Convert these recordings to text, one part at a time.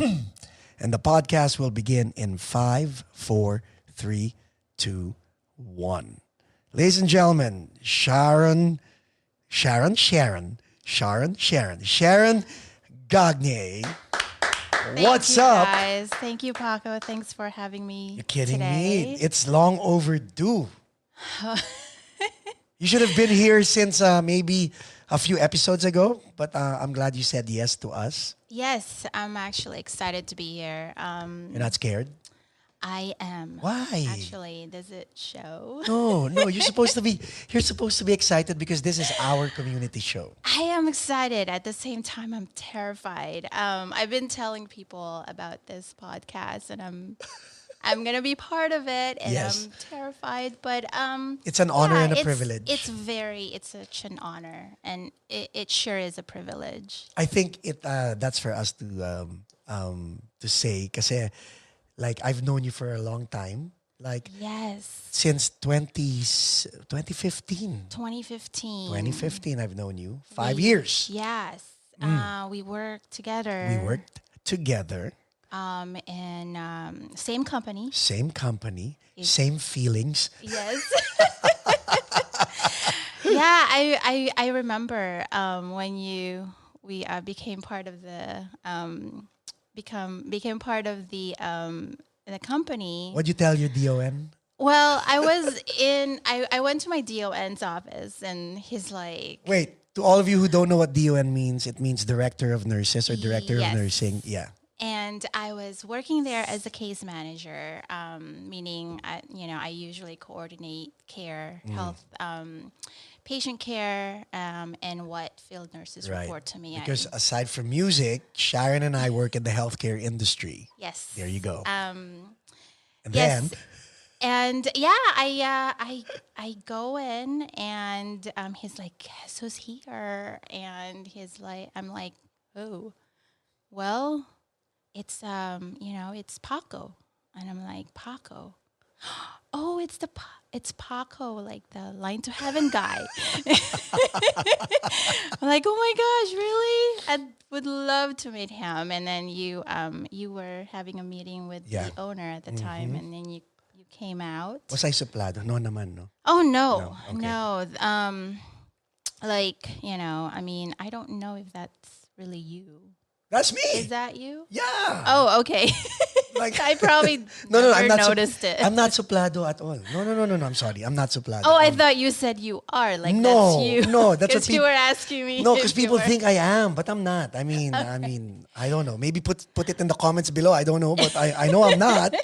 And the podcast will begin in 5, 4, 3, 2, 1. Ladies and gentlemen, Sharon Gagne. What's up? Guys. Thank you, Paco. Thanks for having me. You're kidding today. me. It's long overdue. You should have been here since maybe a few episodes ago, but I'm glad you said yes to us. Yes, I'm actually excited to be here. You're not scared? I am. Why? Actually, does it show? No, you're supposed to be excited because this is our community show. I am excited. At the same time, I'm terrified. I've been telling people about this podcast, and I'm gonna be part of it, and Yes. I'm terrified. But It's an honor and a privilege. It's such an honor, and it sure is a privilege. I think that's for us to say, kasi like I've known you for a long time, like Yes. since 2015. 2015. 2015, I've known you 5 years. Yes. We worked together. We worked together, in same company. same company, same feelings. Yes. Yeah, I remember when we became part of the became part of the company. What'd you tell your DON? Well, I went to my DON's office, and he's like, Wait, to all of you who don't know what DON means, it means Director of Nurses or Director Yes. of Nursing. Yeah. and I was working there as a case manager, meaning I usually coordinate care, health, patient care, and what field nurses report to me. Because aside from music, Sharon and I work in the healthcare industry. Yes. There you go. And Yes. then, And yeah, I go in, and he's like, "Guess who's here?" And I'm like, "Oh, well, it's it's Paco," and I'm like, "Paco, oh, it's Paco, like the Line to Heaven guy." I'm like, "Oh my gosh, really? I would love to meet him." And then you were having a meeting with the owner at the time, and then you came out. was I suplado? No naman, no? Oh no, Okay. no. I mean, I don't know if that's really you. That's me. Is that you? Yeah. Oh, okay. Like, I probably no, never I'm not noticed it. I'm not suplado at all. No, I'm sorry. I'm not suplado. Oh, I thought you said you are. Like No, that's you. no, that's what because you were asking me. No, if because you people were. think I am, but I'm not. I mean, I don't know. Maybe put it in the comments below. I don't know, but I know I'm not.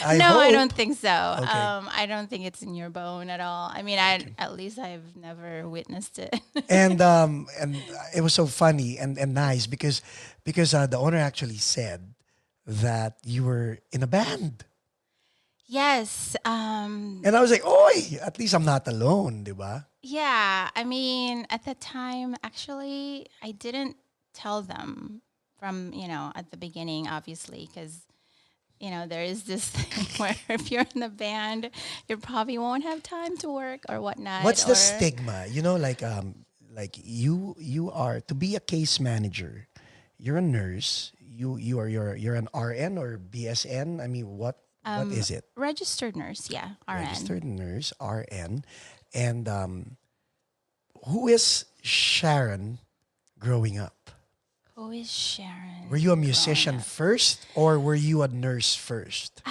I I hope. don't think so. Okay. I don't think it's in your bone at all. I mean, at least I've never witnessed it. And it was so funny and nice because the owner actually said that you were in a band. Yes. And I was like, "Oi, at least I'm not alone, di ba?" Yeah, I mean, at the time, actually, I didn't tell them from, at the beginning, obviously, because, there is this thing where if you're in the band, you probably won't have time to work or whatnot. What's the stigma? Like you are to be a case manager. You're a nurse. You're an RN or BSN. I mean, what is it? Registered nurse, yeah, RN. Registered nurse, RN. And who is Sharon growing up? Who is Sharon? Were you a musician first or were you a nurse first?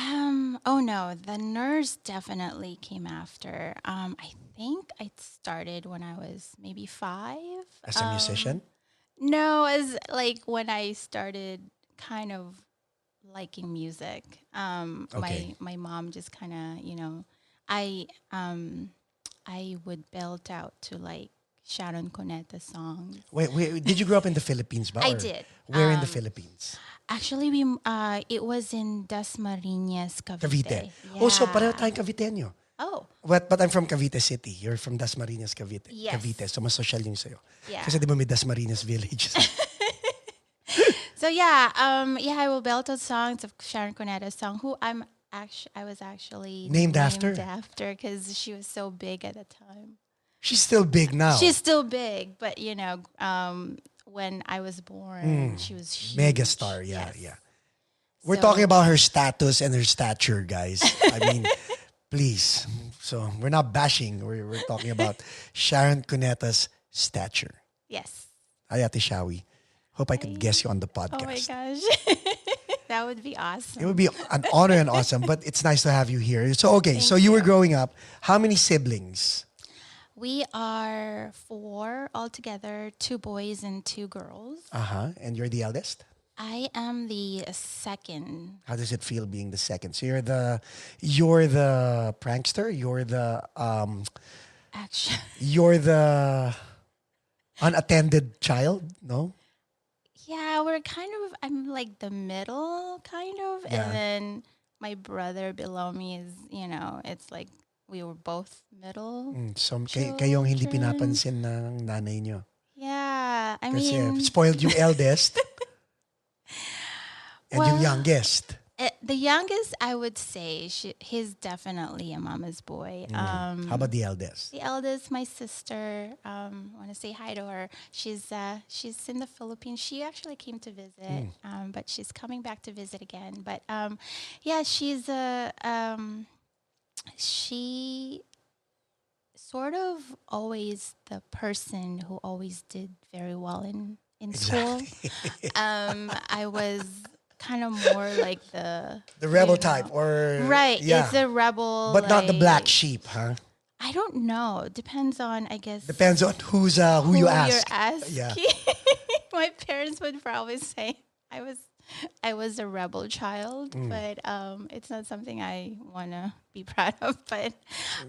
Oh no, the nurse definitely came after. I think I started when I was maybe 5. As a musician? No, as like when I started kind of liking music. Okay. My mom just kind of, I would belt out to like Sharon Gagne songs. Wait, did you grow up in the Philippines? Ba, I or did. Where in the Philippines? Actually, it was in Dasmariñas, Cavite. Cavite. Yeah. Oh, so pareho tayong Caviteño. Oh, But I'm from Cavite City. You're from Dasmariñas, Cavite. Yes. Cavite. So mas social yung sa'yo. yeah. Kasi di ba may Dasmariñas Village? So yeah, I will belt out songs of Sharon Gagne's song, who I was actually Named after? because she was so big at the time. She's still big now. She's still big, but when I was born, she was huge. Megastar, yeah, Yes. yeah. We're talking about her status and her stature, guys. I mean, please. So we're not bashing. We're talking about Sharon Cuneta's stature. Yes. Hi, Ate Shawi. Hope I could guess you on the Oh my podcast. gosh. That would be It awesome. would be an honor and awesome, but it's nice to have you here. So, okay, so you were growing up. How many siblings? We are 4 altogether, 2 boys and 2 girls. And you're the eldest? I am the second. How does it feel being the second? So you're the prankster, Actually, you're the unattended child, no? yeah, I'm like the middle, kind of. Yeah. And then my brother below me is, it's like we were both middle. So kayong hindi Children. pinapansin ng nanay nyo. Yeah, I Kasi mean, spoiled yung eldest and yung Well, youngest. the youngest, I would say, he's definitely a mama's boy. How about the eldest? The eldest, my sister, want to say hi to her. She's in the Philippines. She actually came to visit, but she's coming back to visit again. But yeah, she's she sort of always the person who always did very well in school. I was kind of more like the rebel type, or right. yeah, It's a rebel, but not the like- black sheep, huh? I don't know. Depends on, I guess. Depends on who you you're ask. asking. Yeah. My parents would probably say I was a rebel child, but it's not something I want to be proud of. But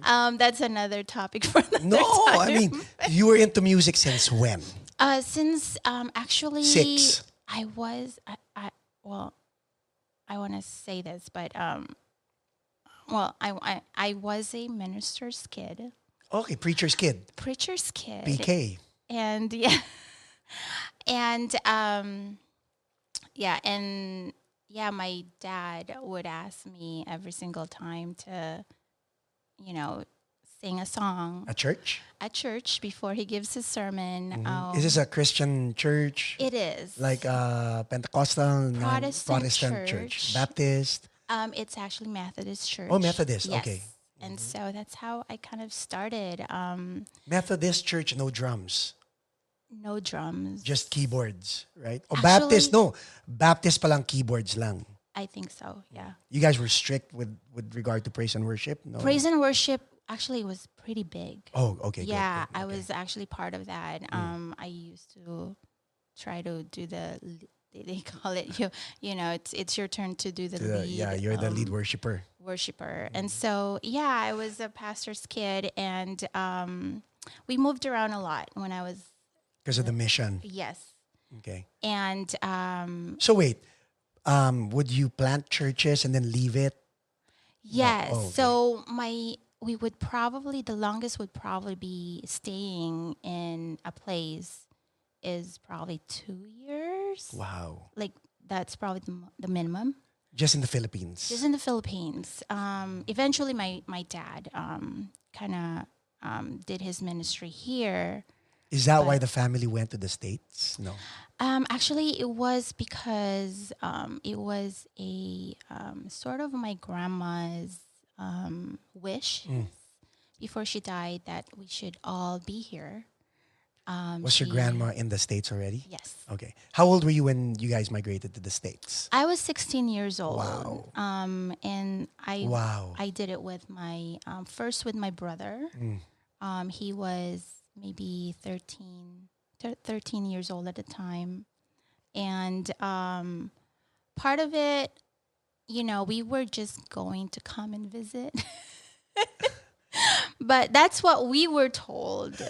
that's another topic for another No, time. I mean, you were into music since when? Since actually 6. I was well, I want to say this, but well, I was a minister's kid, Okay, preacher's kid, preacher's kid, PK. and yeah, and my dad would ask me every single time to, sing a song A church? at church before he gives his sermon. Is this a Christian church? It is Like Pentecostal, Protestant church, church. Baptist? It's actually Methodist church. Oh, Methodist, Yes. okay. And so that's how I kind of started. Methodist church, no drums, No drums. just keyboards, right? Oh, Actually- Baptist, no. Baptist palang keyboards lang. I think so. Yeah. You guys were strict with regard to praise and worship? No. Praise and worship actually was pretty big. Oh, okay. good, Yeah, good, I okay. was actually part of that. I used to try to do they call it it's your turn to do the lead. Yeah, you're the lead worshiper. worshiper. And so yeah, I was a pastor's kid, and we moved around a lot when I was Because of the mission. yes. Okay. And So wait, would you plant churches and then leave it? yes. Oh, okay. So we would probably, the longest would probably be staying in a place is probably 2 years. Wow. Like that's probably the minimum. Just in the Philippines. Just in the Philippines. Eventually, my dad kind of did his ministry here. Is that why the family went to the States? No. Actually, it was because it was a sort of my grandma's wish before she died that we should all be here. Was your grandma in the States already? Yes. Okay. How old were you when you guys migrated to the States? I was 16 years old. Wow. And Wow. I did it with my first with my brother. He was maybe 13 years old at the time. And part of it, we were just going to come and visit. But that's what we were told.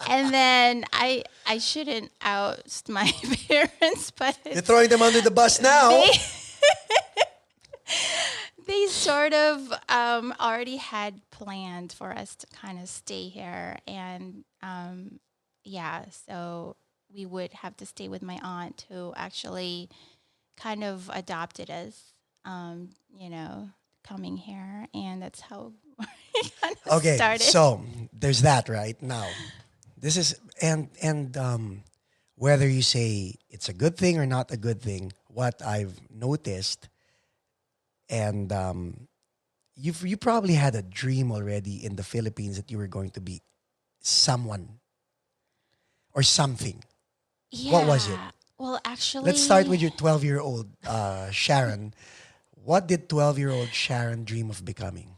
And then I shouldn't oust my parents, but You're throwing them under the bus now. they sort of already had planned for us to kind of stay here. And so we would have to stay with my aunt, who actually kind of adopted us, coming here. And that's how we kind of Okay, started. so there's that right now. This is and whether you say it's a good thing or not a good thing, what I've noticed, and you probably had a dream already in the Philippines that you were going to be someone or something. Yeah. What was it? Well, actually, Let's start with your 12-year-old Sharon. What did 12-year-old Sharon dream of becoming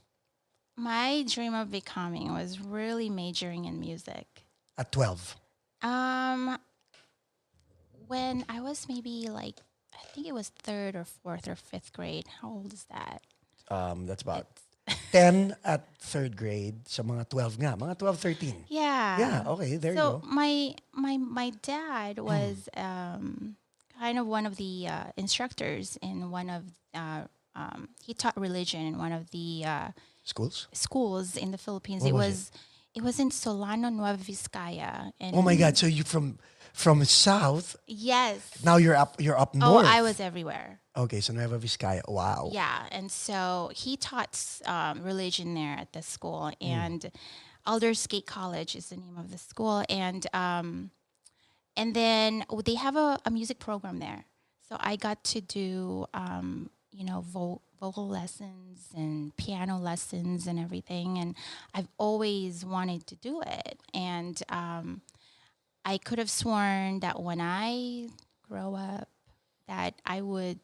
my dream of becoming was really majoring in music. at 12? Um, when I was maybe like, I think it was third or fourth or fifth grade. How old is that? That's about 10 at third grade. So mga 12 nga. Mga 12, 13. Yeah. Yeah, okay, there you So go. my dad was kind of one of the instructors in one of he taught religion in one of the Schools? schools in the Philippines. What It was was it was in Solano, Nueva Vizcaya. And Oh my God, so you from south, yes. now you're up Oh, north. I was everywhere. Okay, so Nueva Vizcaya. Wow. Yeah, and so he taught religion there at the school, and Aldersgate College is the name of the school, and then they have a music program there. So I got to do vocal lessons and piano lessons and everything, and I've always wanted to do it, and I could have sworn that when I grow up, that I would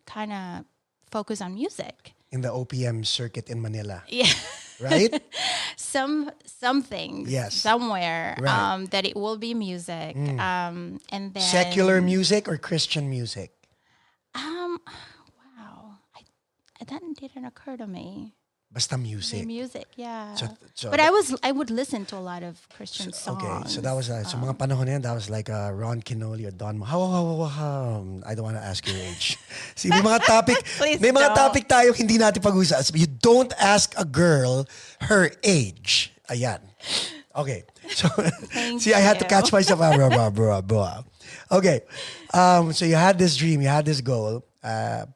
kind of focus on music. In the OPM circuit in Manila, Yeah. right? Something Yes. somewhere Right. that it will be music. And then Secular music or Christian music? wow. That didn't occur to me. Basta The music. music, yeah. So But I would listen to a lot of Christian songs. Okay, so that was so mga panahon na yan, that was like Ron Kinoli or Don. I don't want to ask your age. See, may mga topic, Please may mga don't. topic tayo hindi natin pag-usapan. You don't ask a girl her age. Ayan. Okay. So Thank see, I had to you. catch myself. Okay. So you had this dream, you had this goal.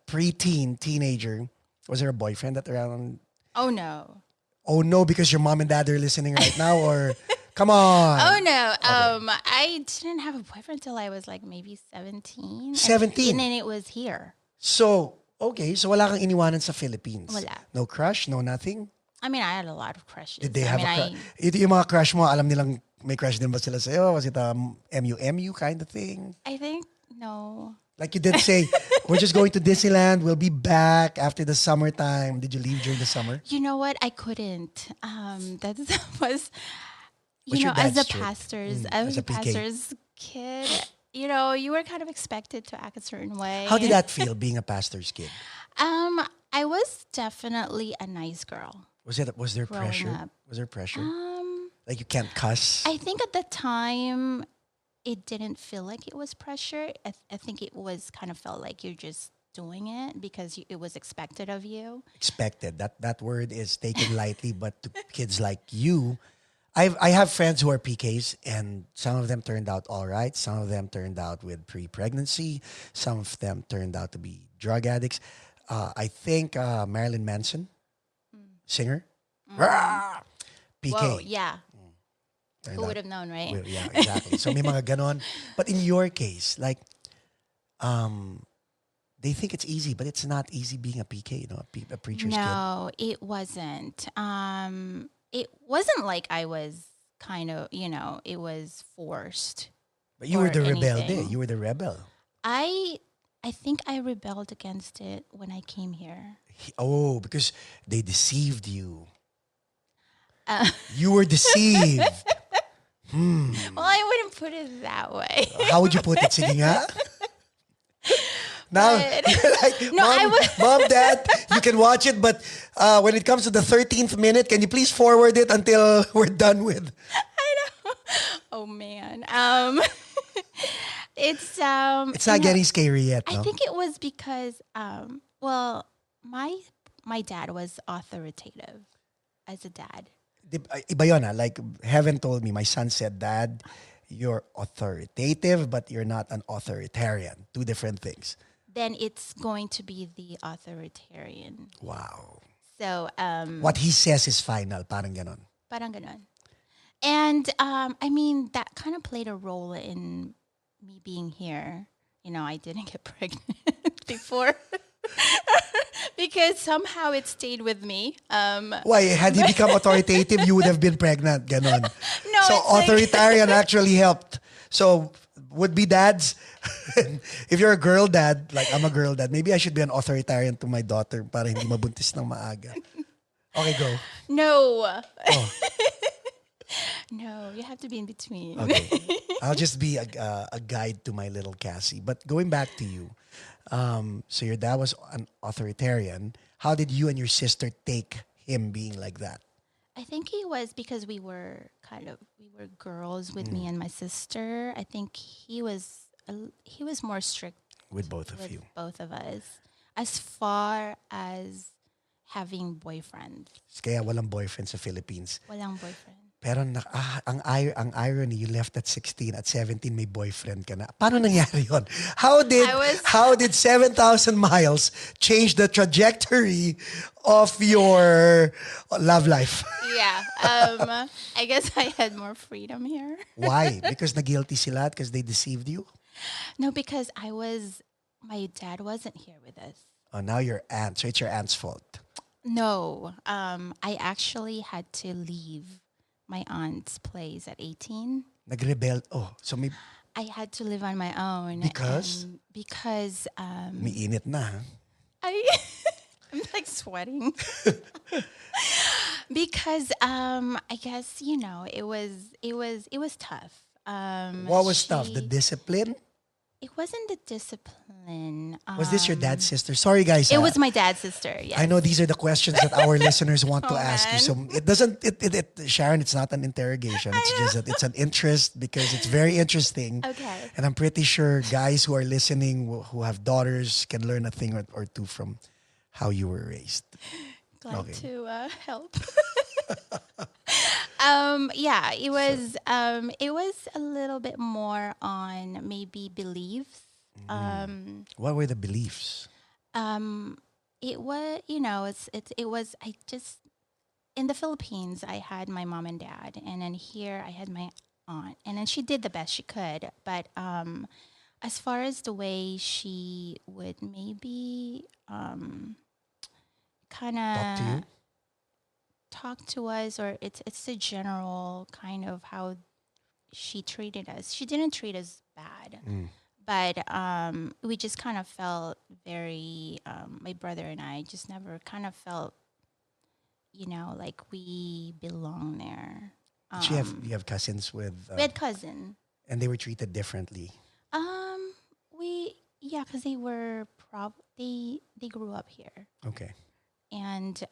Pre-teen, teenager. Was there a boyfriend that around? Oh no. Oh no, because your mom and dad are listening right now, or come on. Oh no. I didn't have a boyfriend until I was like maybe 17. 17? And then it was here. So, okay, so wala kang iniwanan sa Philippines. Wala. No crush, no nothing? I mean, I had a lot of crushes. Did they I have mean, a crush? Ito yung mga crush mo, alam nilang may crush din ba sila sa'yo? Was it a MU kind of thing? I think no. Like you did say, we're just going to Disneyland, we'll be back after the summertime. Did you leave during the summer? You know what? I couldn't. That was, Was your as dad a strict? pastor's, As a PK? pastor's kid, you were kind of expected to act a certain way. How did that feel, being a pastor's kid? I was definitely a nice girl. Was there Growing pressure? up. Was there pressure? Like you can't cuss? I think at the time, it didn't feel like it was pressure. I think it was kind of felt like you're just doing it because it was expected of you. Expected. That word is taken lightly, but to kids like you, I have friends who are PKs, and some of them turned out all right. Some of them turned out with pre-pregnancy. Some of them turned out to be drug addicts. I think Marilyn Manson, singer, Rah! PK. Whoa, yeah. Turned Who out- would have known, right? Well, yeah, exactly. So may mga ganon. But in your case, like, they think it's easy, but it's not easy being a PK, a preacher's kid. No, it wasn't. It wasn't like I was kind of, it was forced. But you were or the rebelde. anything. You were the rebel. I think I rebelled against it when I came here. Oh, because they deceived you. You were deceived. Well, I wouldn't put it that way. How would you put it? Sige nga. Now, But- you're like, No, I Mom, would- Mom, Dad, you can watch it, but when it comes to the 13th minute, can you please forward it until we're done with? I know. Oh man. It's It's not getting scary yet, I no? think it was because my dad was authoritative as a dad. Iba yun, ah. Like, heaven told me, my son said, Dad, you're authoritative, but you're not an authoritarian. Two different things. Then it's going to be the authoritarian. Wow. So What he says is final, parang ganon. parang ganon. And I mean that kind of played a role in me being here. I didn't get pregnant. before. Because somehow it stayed with me. Why? Had he become authoritative, you would have been pregnant. Ganon. No, So it's like- authoritarian actually helped. So would-be dads, if you're a girl dad, like I'm a girl dad, maybe I should be an authoritarian to my daughter para hindi mabuntis ng maaga. Okay, go. No. Oh, No, you have to be in between. okay. I'll just be a guide to my little Cassie. But going back to you, so your dad was an authoritarian. How did you and your sister take him being like that? I think he was because we were girls with me and my sister. I think he was more strict With both of with you. both of us as far as having boyfriends. Kaya walang boyfriend sa Philippines. Walang boyfriend. Pero ang irony, you left at 16, at 17 may boyfriend ka na. Paano nangyari yun? How did 7,000 miles change the trajectory of your love life? Yeah. I guess I had more freedom here. Why? Because na-guilty sila because they deceived you? No, because my dad wasn't here with us. Oh, now your aunt. So it's your aunt's fault. No. I actually had to leave my aunt's place at 18. Nag-rebel. Oh, so may I had to live on my own. Because? Because may init na. Ha? I'm like sweating. Because I guess, it was tough. What was tough? The discipline? It wasn't the discipline. Was this your dad's sister? Sorry, guys. It was my dad's sister. Yes. I know these are the questions that our listeners want to Oh, ask you. man. So it doesn't, Sharon, it's not an interrogation. It's just that it's an interest because it's very interesting. Okay. And I'm pretty sure guys who are listening, who have daughters, can learn a thing or two from how you were raised. Glad Okay. to help. Yeah, it was a little bit more on maybe beliefs. What were the beliefs? It was, I just, in the Philippines, I had my mom and dad, and then here I had my aunt, and then she did the best she could. But as far as the way she would maybe kind Talk to you? of talk to us, or it's the general kind of how she treated us. She didn't treat us bad. But we just kind of felt very, my brother and I just never kind of felt, like we belong there. Did you have cousins with... We had cousin. and they were treated differently? Because they were, they grew up here. Okay. And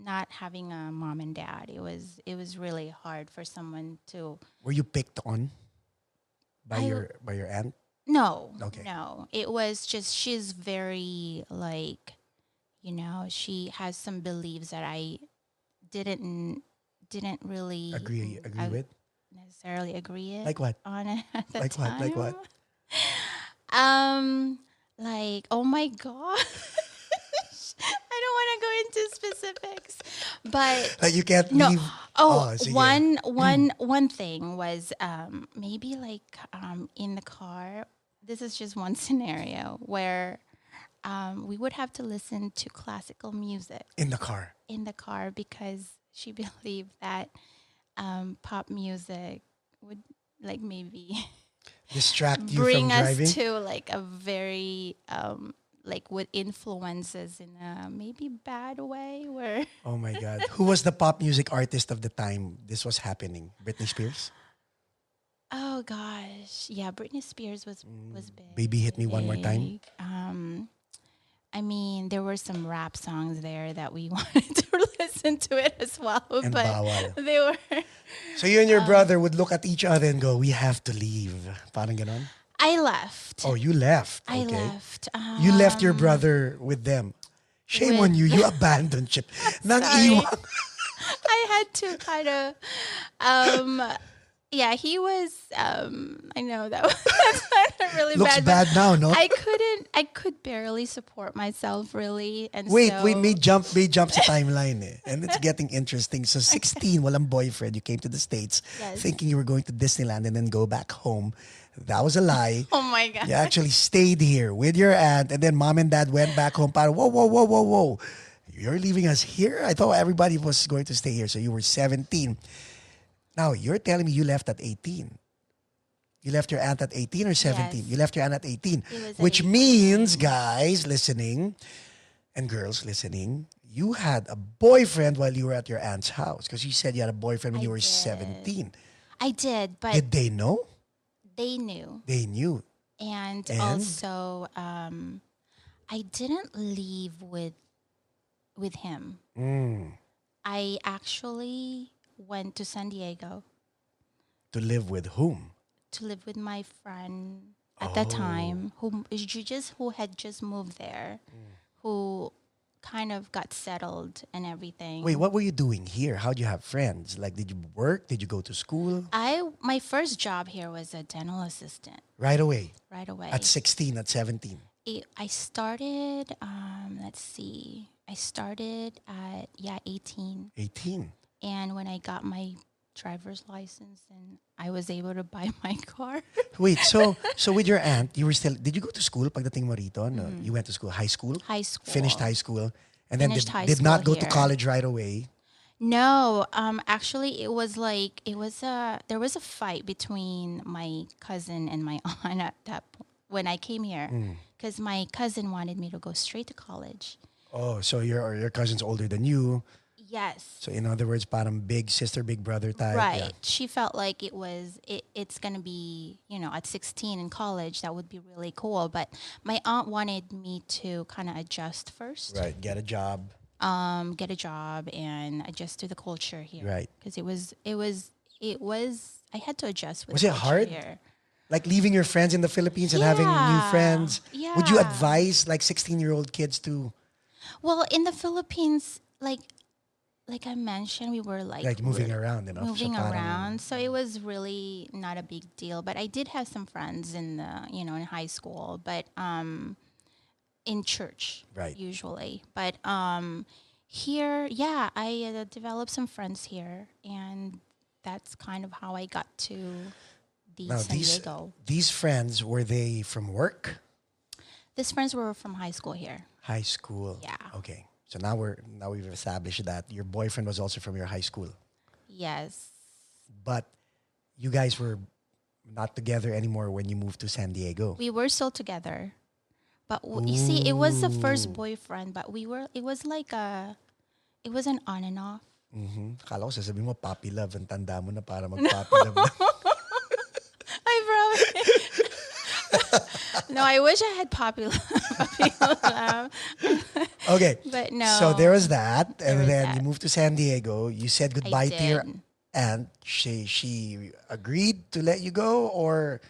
not having a mom and dad, it was really hard for someone to... Were you picked on by your aunt? No. Okay. No. It was just she's very she has some beliefs that I didn't really Agree with? necessarily agree Like what? on it at the Like time. what? Like what? Oh my god. I don't want to go into specifics, but Like you can't no. leave. Sige. One thing was maybe in the car. This is just one scenario where we would have to listen to classical music In the car. because she believed that pop music would maybe Distract you bring from driving? us to a very with influences in a maybe bad way where Oh my God. Who was the pop music artist of the time this was happening? Britney Spears? oh gosh, yeah, Britney Spears was big. Baby Hit Me One More Time? I mean, there were some rap songs there that we wanted to listen to it as well, And but bawal. they were. So you and your brother would look at each other and go, we have to leave. Parang ganon? I left. Oh, you left. I Okay. left. You left your brother with them. Shame on you. You abandoned ship. Nang Sorry. iwan. I had to kind of, yeah, he was. I know that's not really Looks bad. bad now, no? I could barely support myself really, and Wait, so, may jump sa timeline eh. And it's getting interesting. So 16, walang boyfriend. You came to the States Yes. thinking you were going to Disneyland and then go back home. That was a lie. Oh my God. You actually stayed here with your aunt, and then mom and dad went back home. Para, whoa, whoa, whoa, whoa, whoa. You're leaving us here? I thought everybody was going to stay here. So you were 17. Now, you're telling me you left at 18. You left your aunt at 18 or 17? Yes. You left your aunt at 18. It was at Which 18. means, guys listening and girls listening, you had a boyfriend while you were at your aunt's house. Because you said you had a boyfriend when I you were did. 17. I did, but Did they know? they knew. They knew. And And? also, I didn't leave with him. I actually went to San Diego To live with whom? to live with my friend at that time, who had just moved there, who kind of got settled and everything. Wait, what were you doing here? How'd you have friends? Like, did you work? Did you go to school? My first job here was a dental assistant Right away. right away. At 16, at 17. I started, let's see, I started at 18. 18. And when I got my driver's license and I was able to buy my car. Wait, so with your aunt, you were still, did you go to school pagdating mo rito? No, you went to school, high school? High school. Finished high school. And then Finished high did not go school to here. college right away. No, actually there was a fight between my cousin and my aunt at that point when I came here because my cousin wanted me to go straight to college. Oh, so your cousin's older than you. Yes. So in other words, parang big sister, big brother type. Right. Yeah. She felt like it's going to be, at 16 in college, that would be really cool. But my aunt wanted me to kind of adjust first. Right. Get a job. Get a job and adjust to the culture here. Right. Because I had to adjust with Was the it culture hard? here. Like leaving your friends in the Philippines and having new Yeah. friends. Would you Yeah. advise like 16-year-old kids to Well, in the Philippines, like I mentioned, we were like moving around, moving So parang- around. So it was really not a big deal. But I did have some friends in in high school, but in church, Right. usually. But here, I developed some friends here, and that's kind of how I got to Now San Diego. these friends, were they from work? These friends were from high school here. High school. Yeah. Okay. So now we've established that your boyfriend was also from your high school. Yes. But you guys were not together anymore when you moved to San Diego. We were still together. But you see, it was the Ooh. first boyfriend, but it was an on and off. Akala ko sasabihin mo, puppy love. Ang tanda mo na para mag-puppy love. I promise. No, I wish I had popular love. Okay. But no. So there was that. There And was then that. you moved to San Diego. You said goodbye to your did. aunt. She agreed to let you go or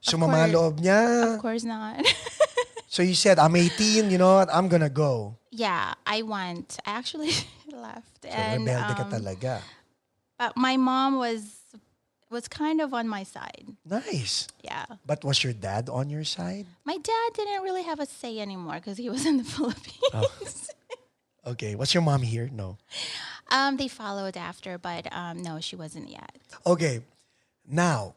sumama course. loob niya? Of course not. So you said, I'm 18, you know what? I'm gonna go. Yeah, I went. I actually left. So And rebelde ka talaga. but my mom was kind of on my side. Nice. Yeah. But was your dad on your side? My dad didn't really have a say anymore because he was in the Philippines. Okay. Was your mom here? No. They followed after, but no, she wasn't yet. Okay. Now,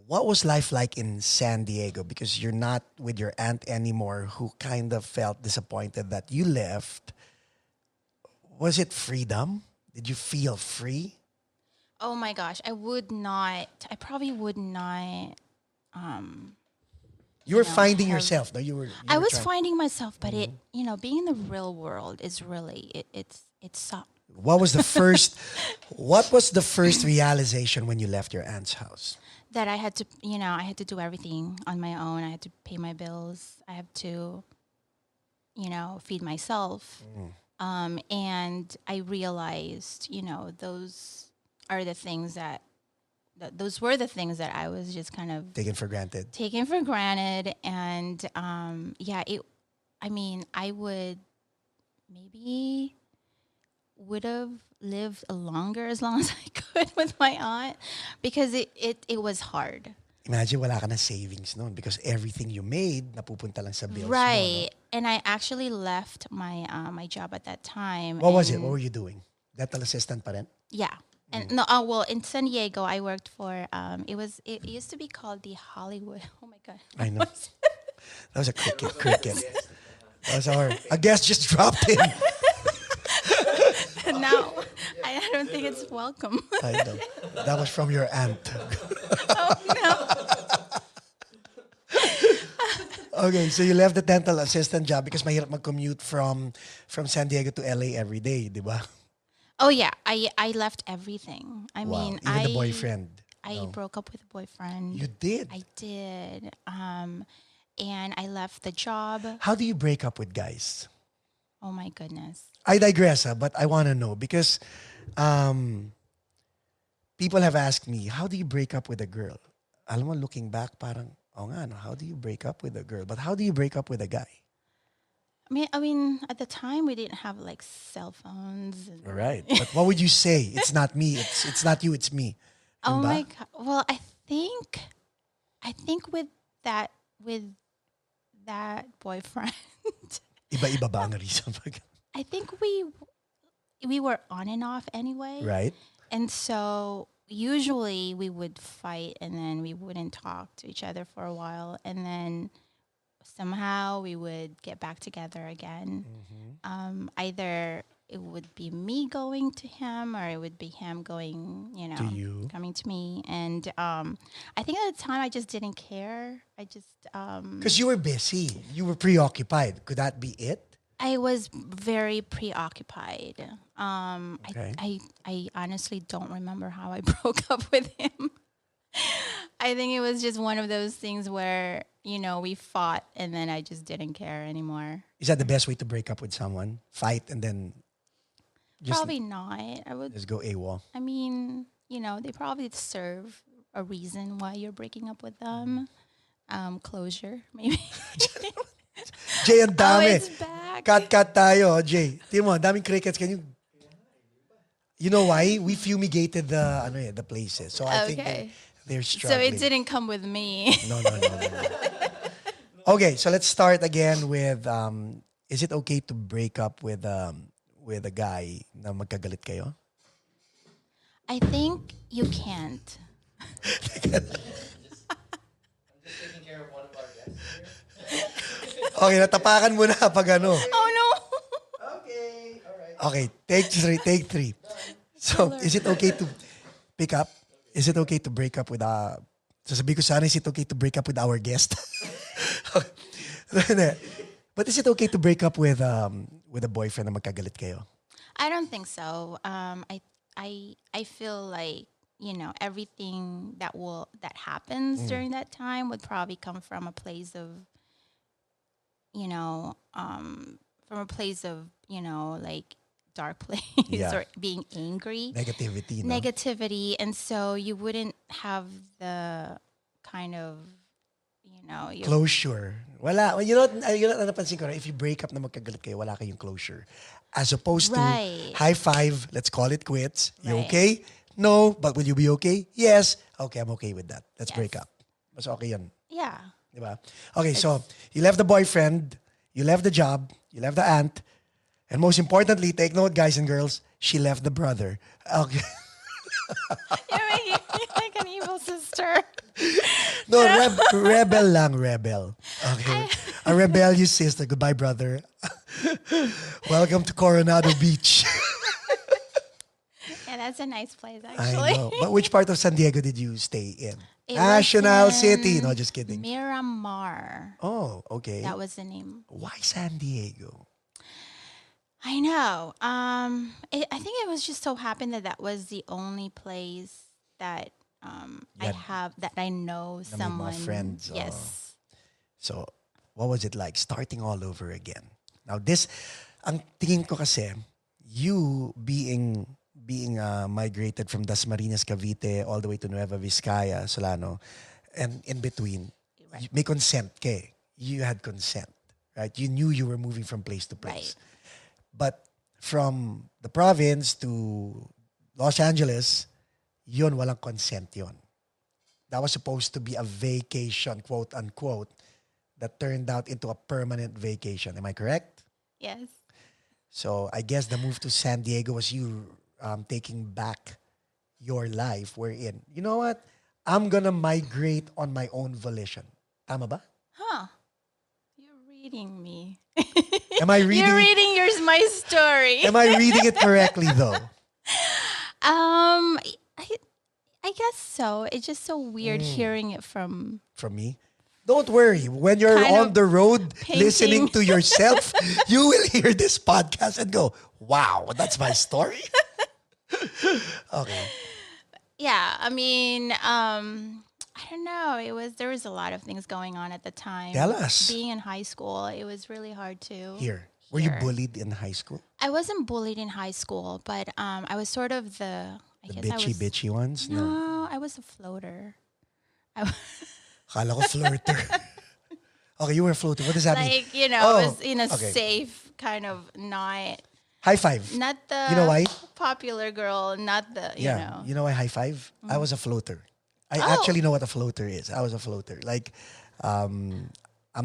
what was life like in San Diego? Because you're not with your aunt anymore, who kind of felt disappointed that you left. Was it freedom? Did you feel free? Oh my gosh, I probably would not. You were know, finding have- yourself. No, you were. I was trying- finding myself, but being in the real world is really, it's What was the first? What was the first realization when you left your aunt's house? that I had to do everything on my own. I had to pay my bills. I have to, feed myself. And I realized, those are the things those were the things that I was just kind of Taken for granted. taken for granted. And I would have lived longer as long as I could with my aunt because it was hard. Imagine wala ka na savings noon because everything you made napupunta lang sa bills mo, Right. no? And I actually left my my job at that time. What was it? and- What were you doing? Dental assistant pa rin? Yeah. And no, well, in San Diego, I worked for. It used to be called the Hollywood. Oh my god! I know. That was a cricket. Cricket. That was a guest just dropped in. Now, I don't think it's welcome. I know. That was from your aunt. Oh no! Okay, so you left the dental assistant job because mahirap mag-commute from San Diego to LA every day, di ba? Oh yeah, I left everything. I Wow. mean, Even the boyfriend. I No. broke up with a boyfriend. You did? I did. And I left the job. How do you break up with guys? Oh my goodness. I digress, but I want to know because people have asked me, how do you break up with a girl? Alam mo, looking back, parang, oh nga, no, how do you break up with a girl? But how do you break up with a guy? I mean, at the time we didn't have like cell phones. And Right. But what would you say? It's not me. It's not you. It's me. oh Yun ba? my god. Well, I think with that boyfriend, Iba-iba ba ang reason? I think we were on and off anyway. Right. And so usually we would fight and then we wouldn't talk to each other for a while and then somehow we would get back together again. Either it would be me going to him or it would be him going, To you. coming to me. And I think at the time I just didn't care. I just Because you were busy. You were preoccupied. Could that be it? I was very preoccupied. Okay. I honestly don't remember how I broke up with him. I think it was just one of those things where, we fought and then I just didn't care anymore. Is that the best way to break up with someone? Fight and then just, Probably not. I would, just go AWOL. I mean, they probably serve a reason why you're breaking up with them. Closure, maybe. Jay, ang Oh, dami. it's back. Cut tayo, Jay. Tingnan mo, ang daming crickets. Can you... You know why? We fumigated the places. So I think Okay. they're So struggling. it didn't come with me. No. Okay, so let's start again with, is it okay to break up with a guy na magkagalit kayo? I think you can't. Okay, natapakan mo na pag ano. Oh no. Okay, take three. So, is it okay to pick up? Is it okay to break up with sasabihin ko sana, is it okay to break up with our guest? But is it okay to break up with a boyfriend na magkagalit kayo? I don't think so. I feel like everything that happens during that time would probably come from a place of like dark place Yeah. or being angry, Negativity, no? negativity, and so you wouldn't have the kind of Closure. Wala. You know, napansin ko, if you break up na magkagalit kayo, wala kayong closure. As opposed to, Right. high five, let's call it quits. You Right. okay? No, but will you be okay? Yes. Okay, I'm okay with that. Let's Yes. break up. Mas okay yan. yeah. Diba? Okay, so you left the boyfriend, you left the job, you left the aunt, and most importantly, take note, guys and girls, she left the brother. Okay. You're making me like an evil sister. No, rebel. Okay. A rebellious sister. Goodbye, brother. Welcome to Coronado Beach. Yeah, that's a nice place I actually. know. But which part of San Diego did you stay in? It National was City. in No, just kidding. Miramar. Oh, okay. That was the name. Why San Diego? I know. I think it was just so happened that was the only place that I know may someone. mga friends, oh. Yes. So, what was it like starting all over again? Now, ang tingin ko kasi, you being migrated from Dasmariñas, Cavite, all the way to Nueva Vizcaya, Solano, and in between, Right. may consent ka eh. You had consent, right? You knew you were moving from place to place. Right. But from the province to Los Angeles, yun, walang consent yun. That was supposed to be a vacation, quote unquote, that turned out into a permanent vacation. Am I correct? Yes. So I guess the move to San Diego was you taking back your life wherein, you know what? I'm gonna migrate on my own volition. Tama ba? Huh. You're reading me. Am I reading You're it? reading my story. Am I reading it correctly though? I guess so. It's just so weird hearing it from From me? Don't worry. When you're Kind on of the road painting. listening to yourself, you will hear this podcast and go, wow, that's my story? Okay. yeah. I mean, I don't know. There was a lot of things going on at the time. Tell us. Being in high school, it was really hard to. Here. Were you Here. bullied in high school? I wasn't bullied in high school, but I was sort of the. I The guess I was. bitchy ones? No. No, I was a floater. I, Kala ko flirter. Okay, you were a floater. What does that mean? like I Oh, was in a okay. safe kind of High five. not the You know why? popular girl, not the Yeah. You know why high five? I was a floater. I Oh. actually know what a floater is. I was a floater. Like, I'm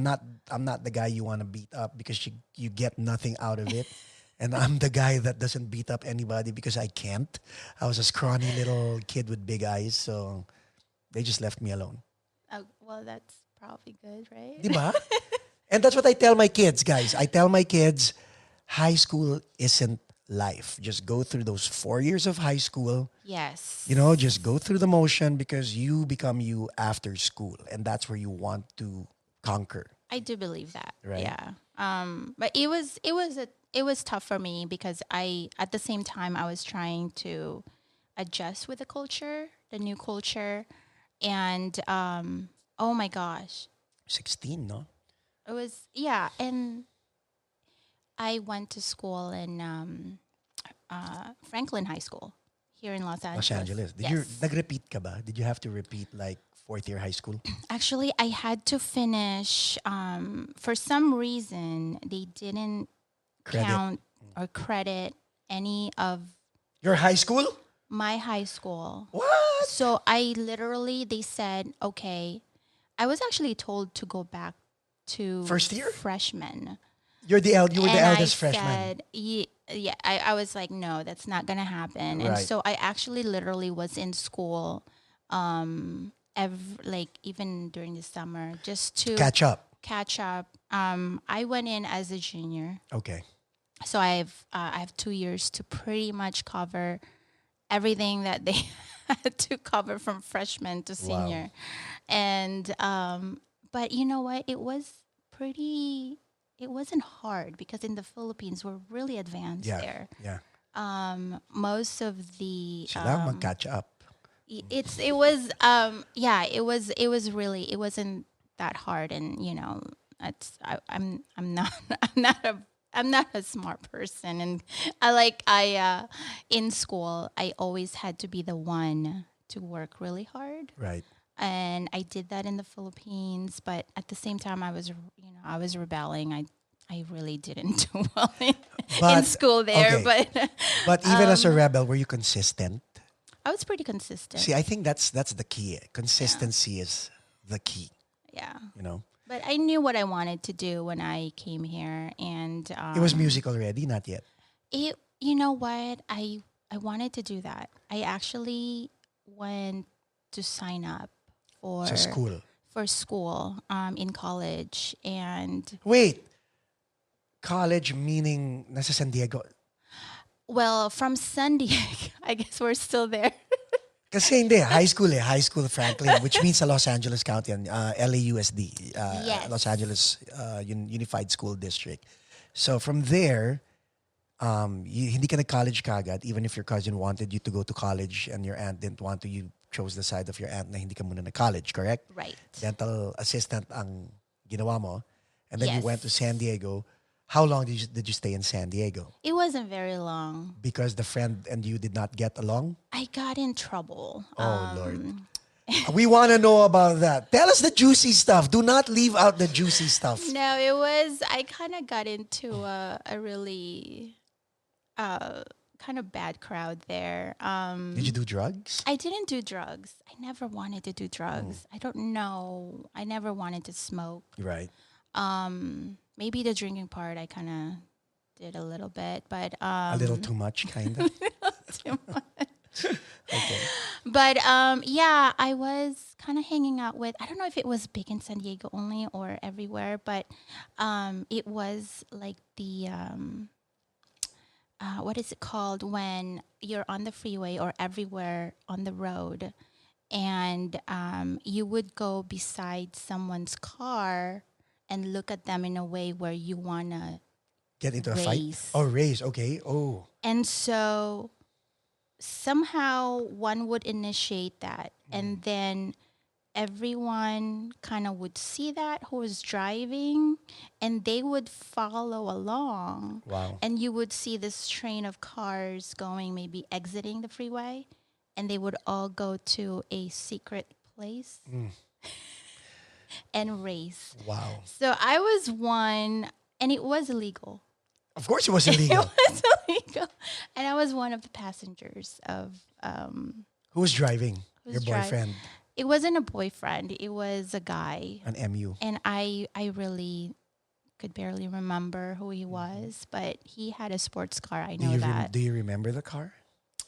not the guy you want to beat up because you get nothing out of it. And I'm the guy that doesn't beat up anybody because I can't. I was a scrawny little kid with big eyes, so they just left me alone. Oh, well, that's probably good, right? Diba? And that's what I tell my kids, guys. I tell my kids, high school isn't life. Just go through those 4 years of high school. Yes. Just go through the motion because you become you after school. And that's where you want to conquer. I do believe that. Right. Yeah. But it was tough for me because at the same time I was trying to adjust with the culture, the new culture, and oh my gosh, 16, no? it was and I went to school in Franklin High School here in Los Angeles. Los Angeles. Yes. Nag-repeat ka ba? Did you have to repeat like fourth year high school? Actually, I had to finish. For some reason, they didn't Credit. count or credit any of Your high school? my high school. What? So they said, okay. I was actually told to go back to First year? freshman. You were the And eldest I freshman. said, yeah, I was like, no, that's not gonna happen. And Right. so I actually literally was in school, even during the summer, just to Catch up. catch up. I went in as a junior, Okay. so I have 2 years to pretty much cover everything that they had to cover from freshman to senior. And but you know what? It wasn't hard because in the Philippines we're really advanced Yeah. there. Yeah. Most of the Sila mag-catch up. it wasn't that hard, and I'm not a smart person, and in school I always had to be the one to work really hard, Right. and I did that in the Philippines, but at the same time I was rebelling. I really didn't do well in But- school there, okay. but But even as a rebel, were you consistent? I was pretty consistent. See, I think that's the key. Consistency is the key, Yeah. you know? But I knew what I wanted to do when I came here, and It was music already, not yet. You know what? I wanted to do that. I actually went to sign up for So school. In college, and Wait. College meaning nasa San Diego. well, from San Diego, I guess we're still there. Kasi hindi, high school Franklin, which means sa Los Angeles County, LAUSD, Yes. Los Angeles Unified School District. So from there, hindi ka nag-college kagad, even if your cousin wanted you to go to college and your aunt didn't want to, you chose the side of your aunt na hindi ka muna na-college, correct? Right. Dental assistant ang ginawa mo. And then you Yes. went to San Diego. How long did you stay in San Diego? It wasn't very long. Because the friend and you did not get along? I got in trouble. Oh, Lord. We want to know about that. Tell us the juicy stuff. Do not leave out the juicy stuff. No, I kind of got into a really kind of bad crowd there. Did you do drugs? I didn't do drugs. I never wanted to do drugs. I don't know. I never wanted to smoke. Right. Maybe the drinking part I kind of did a little bit, but A little too much, kind of. too much. Okay. But yeah, I was kind of hanging out with, I don't know if it was big in San Diego only or everywhere, but it was like the what is it called when you're on the freeway or everywhere on the road, and you would go beside someone's car and look at them in a way where you wanna Get into a fight? race. Oh, race. Okay. Oh. And so somehow one would initiate that, and then everyone kind of would see that who was driving, and they would follow along. Wow. And you would see this train of cars going, maybe exiting the freeway, and they would all go to a secret place and race. Wow. So I was one, and it was illegal. Of course it was It illegal. was illegal. And I was one of the passengers of Who was driving? who's Your boyfriend? It wasn't a boyfriend. It was a guy. An MU. And I really could barely remember who he was, but he had a sports car. I know that. Do you remember the car?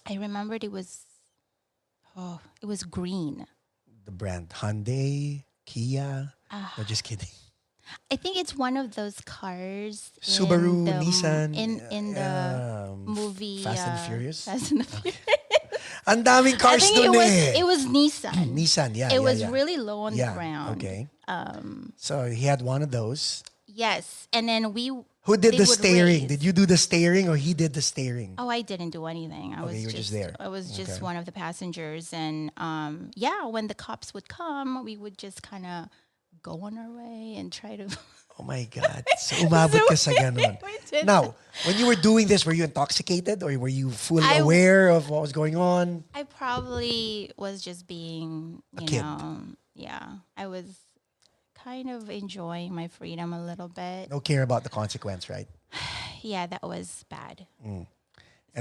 I remembered it was green. The brand Hyundai, Kia. No, just kidding. I think it's one of those cars. Subaru, in the, Nissan. In the movie Fast and Furious. Fast and the Furious. Ang daming I cars think dun eh. it was Nissan. Nissan, yeah. It was yeah. really low on the Yeah, ground. okay. So he had one of those. Yes, and then Who did they the would steering? race. Did you do the steering or he did the steering? Oh, I didn't do anything. I Okay, you were just there. I was just Okay. one of the passengers, and yeah, when the cops would come, we would just kind of go on our way and try to. Oh my God. So umabot ka sa ganon. We did Now, when you were doing this, were you intoxicated or were you fully I- aware of what was going on? I probably was just being, A you kid. know, yeah. I was kind of enjoying my freedom a little bit. No care about the consequence, right? Yeah, that was bad. And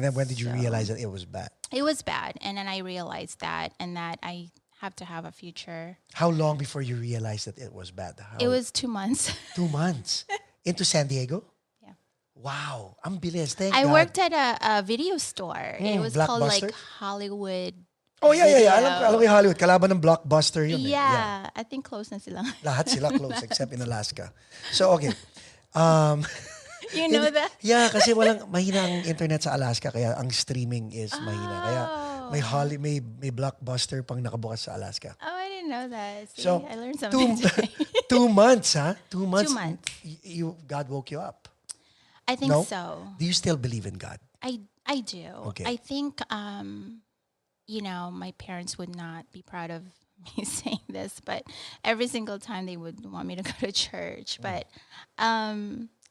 then when did you So- realize that it was bad? It was bad, and then I realized that, and that I have to have a future. How long before you realized that it was bad? It was 2 months. 2 months. Into San Diego? Yeah. Wow. Ang bilis. Thank I God. worked at a video store. It was called like Blockbuster? Hollywood. Oh, yeah. Video. Alam ko yung Hollywood. Kalaban ng Blockbuster yun. Eh. Yeah, I think close na sila. Lahat sila close except in Alaska. So, okay. You know that? Yeah, kasi mahina ang internet sa Alaska kaya ang streaming is mahina. Kaya may Blockbuster pang nakabukas sa Alaska. Oh, I didn't know that. See, So, I learned something today. 2 months, huh? 2 months. 2 months. God woke you up. I think No? so. Do you still believe in God? I do. Okay. I think you know, my parents would not be proud of me saying this, but every single time they would want me to go to church. But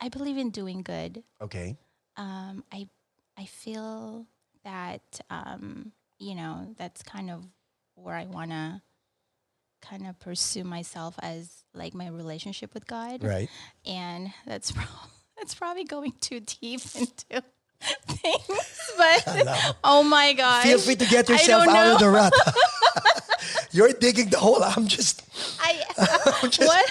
I believe in doing good. Okay. I feel that you know, that's kind of where I want to kind of pursue myself as like my relationship with God. Right. And that's probably going too deep into things, but oh my gosh. Feel free to get I yourself don't out of know. the rut. You're digging the hole. I'm just What?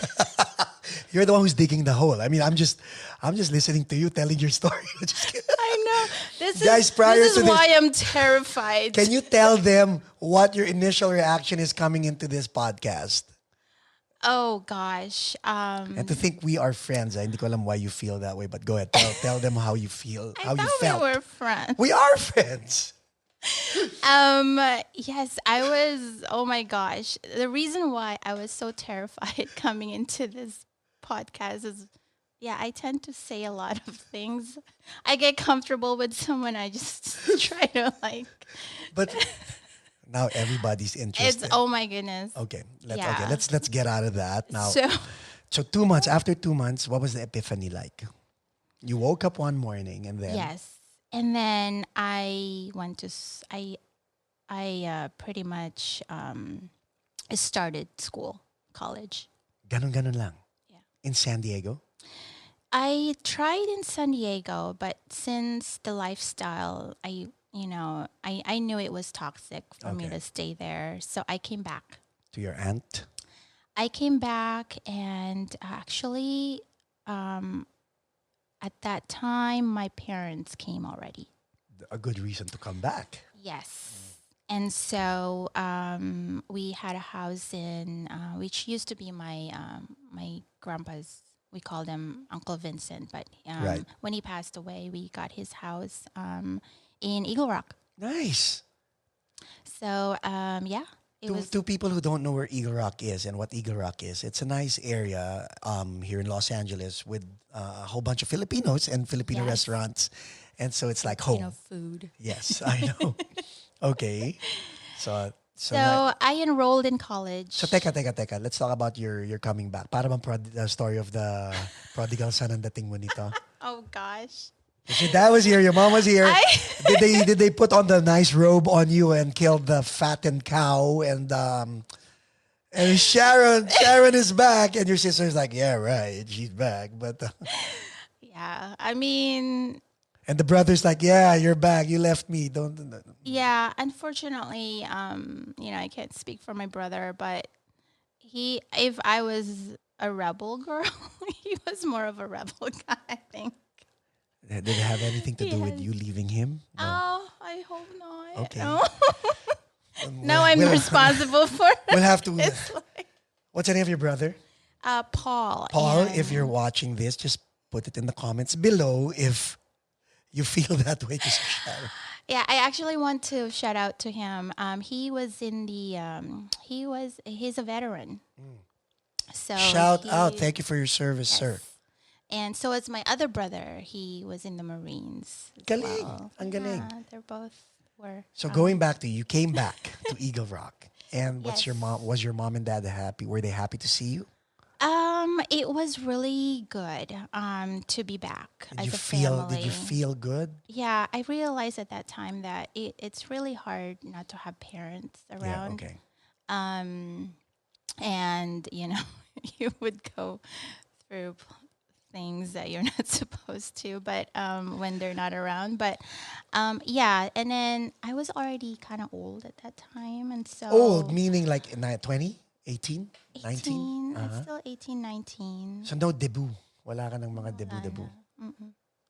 You're the one who's digging the hole. I mean, I'm just listening to you telling your story. Just kidding. I know. This Guys, prior this to is this- why I'm terrified. Can you tell them what your initial reaction is coming into this podcast? Oh gosh. And to think we are friends, hindi ko alam why you feel that way, but go ahead. Tell them how you feel, I how you thought felt. we were friends. We are friends. Yes, I was. Oh my gosh. The reason why I was so terrified coming into this podcast is, yeah, I tend to say a lot of things. I get comfortable with someone. I just try to like. But now everybody's interested. It's oh my goodness. Okay, Yeah. let's get out of that now. So So 2 months, after 2 months, what was the epiphany like? You woke up one morning and then yes, and then I went to pretty much started school, college. ganon lang. Yeah. In San Diego? I tried in San Diego, but since the lifestyle, I knew it was toxic for me Okay. to stay there. So I came back. To your aunt? I came back, and actually, at that time, my parents came already. A good reason to come back. Yes. And so we had a house in which used to be my grandpa's. We called him Uncle Vincent, but Right. when he passed away, we got his house in Eagle Rock. Nice. So yeah, it To, was. to people who don't know where Eagle Rock is and what Eagle Rock is, it's a nice area here in Los Angeles with a whole bunch of Filipinos and Filipino Yes. restaurants. And so it's like You home. know, food. Yes, I know. Okay. So So na- I enrolled in college. so teka. Let's talk about your coming back. Para bang the story of the prodigal son ang dating mo nito. Oh gosh. Your dad was here, your mom was here. I- Did they put on the nice robe on you and kill the fattened cow and Sharon is back and your sister's like, yeah, right, she's back. But Yeah, I mean, and the brother's like, yeah, you're back. You left me. Don't. yeah. Unfortunately, I can't speak for my brother, but if I was a rebel girl, he was more of a rebel guy, I think. Did it have anything to do with Yes. you leaving him? No. Oh, I hope not. Okay. No. Now I'm We'll- responsible for We'll have to. his life. What's the name of your brother? Paul. Paul, and- if you're watching this, just put it in the comments below if you feel that way. Just share. Yeah, I actually want to shout out to him. He was in the he's a veteran. So Shout out. he- Thank you for your service, sir. yes. And so it's my other brother. He was in the Marines. As Galing. well. Ang galing. Yeah, they're both were. So going back to you came back to Eagle Rock. And what's your Yes. mom? Was your mom and dad happy? Were they happy to see you? It was really good to be back Did as you a feel? family. Did you feel good? Yeah, I realized at that time that it's really hard not to have parents around. Yeah. Okay. And you would go through things that you're not supposed to, but when they're not around. But yeah, and then I was already kind of old at that time, and so Old meaning like 20, 18, 19? 18. I'm still 18, 19. So no debut. Wala ka ng mga debut.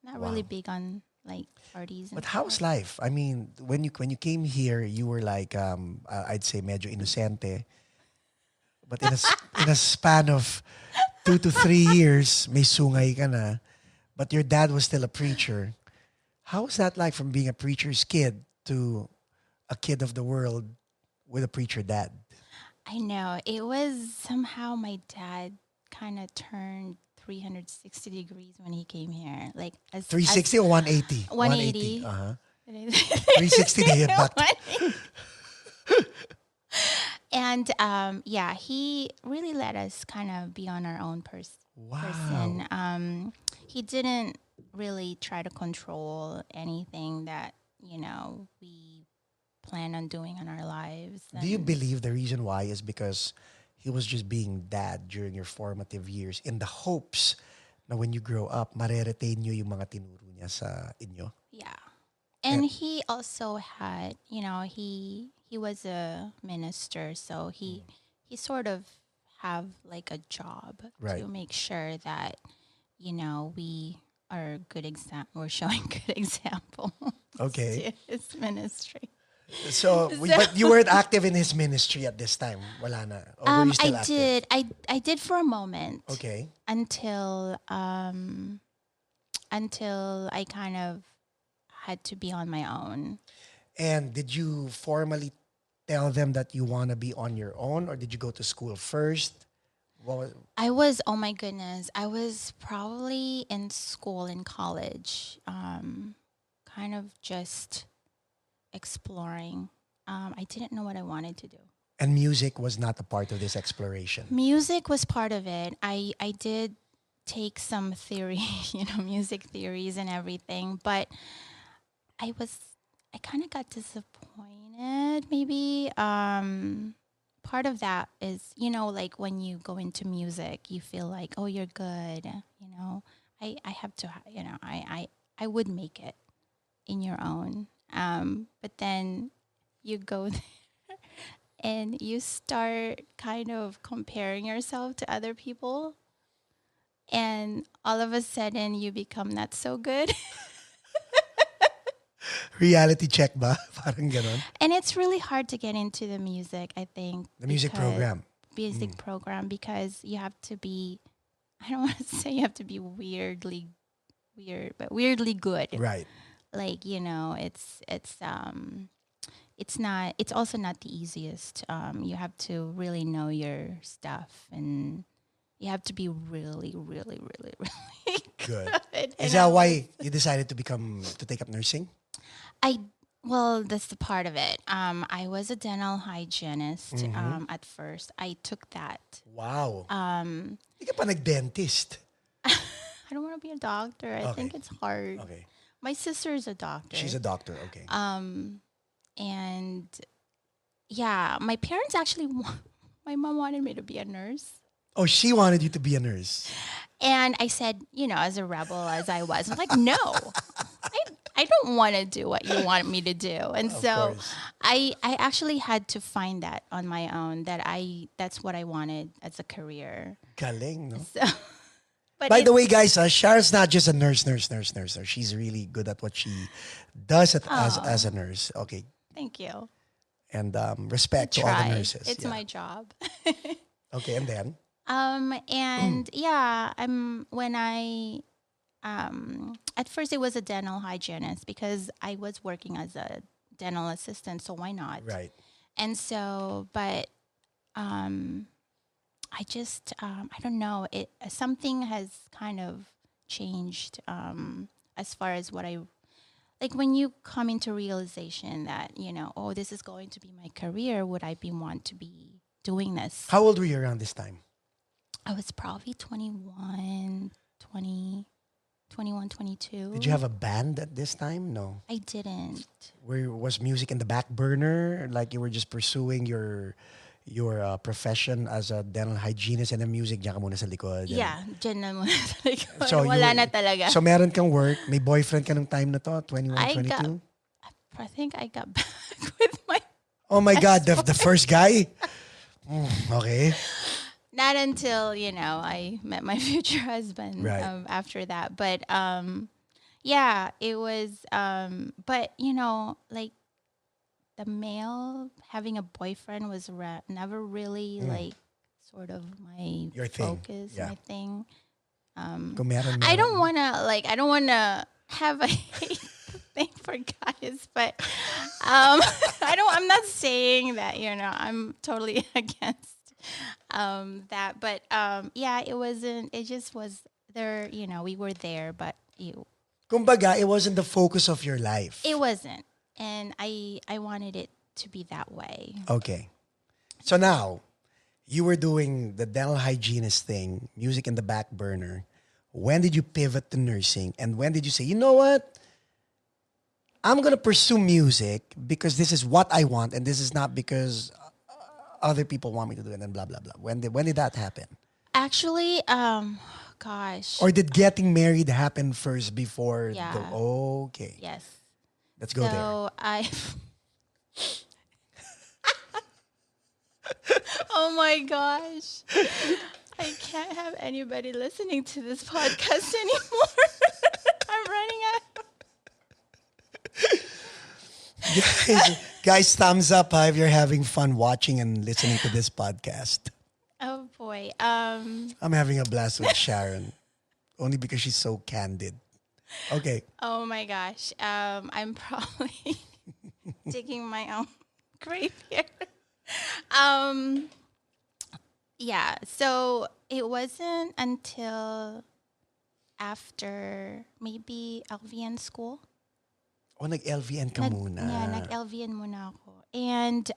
Not really big on like parties. And But how's life? I mean, when you came here, you were like I'd say medyo inosente. But in a span of 2 to 3 years, may sungay ka na. But your dad was still a preacher. How was that like from being a preacher's kid to a kid of the world with a preacher dad? I know it was somehow my dad kind of turned 360 degrees when he came here. Like 360 or 180? 180. 180. Uh-huh. 360 na yun, but- And yeah, he really let us kind of be on our own person. He didn't really try to control anything that we plan on doing in our lives. Do you And believe the reason why is because he was just being dad during your formative years in the hopes na when you grow up, mareretain nyo yung mga tinuro niya sa inyo? Yeah. And he also had, he was a minister, so he sort of have like a job Right. to make sure that, we are good we're showing good example Okay. to his ministry. So, but you weren't active in his ministry at this time. Wala na. Or were you still I active? did. I did for a moment. Okay. Until I kind of had to be on my own. And did you formally tell them that you want to be on your own, or did you go to school first? Oh my goodness, I was probably in school, in college, kind of just exploring. I didn't know what I wanted to do. And music was not a part of this exploration. Music was part of it. I did take some theory, music theories and everything, but I kind of got disappointed maybe. Part of that is, like when you go into music, you feel like, oh, you're good. I have to, I would make it in your own. But then you go there and you start kind of comparing yourself to other people. And all of a sudden you become not so good. Reality check ba? Parang ganon. And it's really hard to get into the music, I think. The music program. Music program, because you have to be, I don't want to say you have to be weirdly weird, but weirdly good. Right. Like, it's also not the easiest. You have to really know your stuff, and you have to be really, really, really, really Good. good. Is that why you decided to take up nursing? Well, that's the part of it. I was a dental hygienist at first. I took that. Wow. Hindi ka pa nag-dentist. I don't want to be a doctor. I think it's hard. Okay. My sister is a doctor. She's a doctor. Okay. And yeah, my parents actually, my mom wanted me to be a nurse. Oh, she wanted you to be a nurse. And I said, as a rebel as I was, I'm like, no, I don't want to do what you want me to do. And so I actually had to find that on my own, that's what I wanted as a career. Galing, no? So, By the way, guys, Sharon's not just a nurse. She's really good at what she does as a nurse. Okay. Thank you. And respect to all the nurses. It's my job. Okay, and then? And yeah, when I at first it was a dental hygienist because I was working as a dental assistant, so why not? Right. And so, but I just I don't know, something has kind of changed as far as what I like when you come into realization that, oh, this is going to be my career, would I want to be doing this? How old were you around this time? I was probably 21, 22. Did you have a band at this time? No. I didn't. Was music in the back burner? Like you were just pursuing your profession as a dental hygienist and then music diyan ka muna sa likod? Yeah, dyan na muna sa likod. So wala na talaga. So meron kang work, may boyfriend ka nung time na to, 21, 22? I think I got back with my Oh my God, the first guy? Okay. Not until, I met my future husband after that. But, yeah, it was, but, like the male having a boyfriend was never really like sort of my focus, my thing. I don't want to have a hate thing for guys, but I'm not saying that, I'm totally against that, but yeah, it just was there, we were there, but kumbaga, it wasn't the focus of your life. It wasn't, and I wanted it to be that way. Okay, so now you were doing the dental hygienist thing, music in the back burner. When did you pivot to nursing, and when did you say, you know what, I'm gonna pursue music because this is what I want, and this is not because other people want me to do it, and blah blah blah. When did that happen? Actually, gosh. Or did getting married happen first before? Yeah. Okay. Yes. Let's go there. So oh my gosh. I can't have anybody listening to this podcast anymore. I'm running out. Guys, thumbs up if you're having fun watching and listening to this podcast. Oh boy. I'm having a blast with Sharon, only because she's so candid. Okay. Oh my gosh. I'm probably digging my own grave here. Yeah, so it wasn't until after maybe LVN school. O, nag-LVN ka muna. Yeah, nag-LVN muna ako. And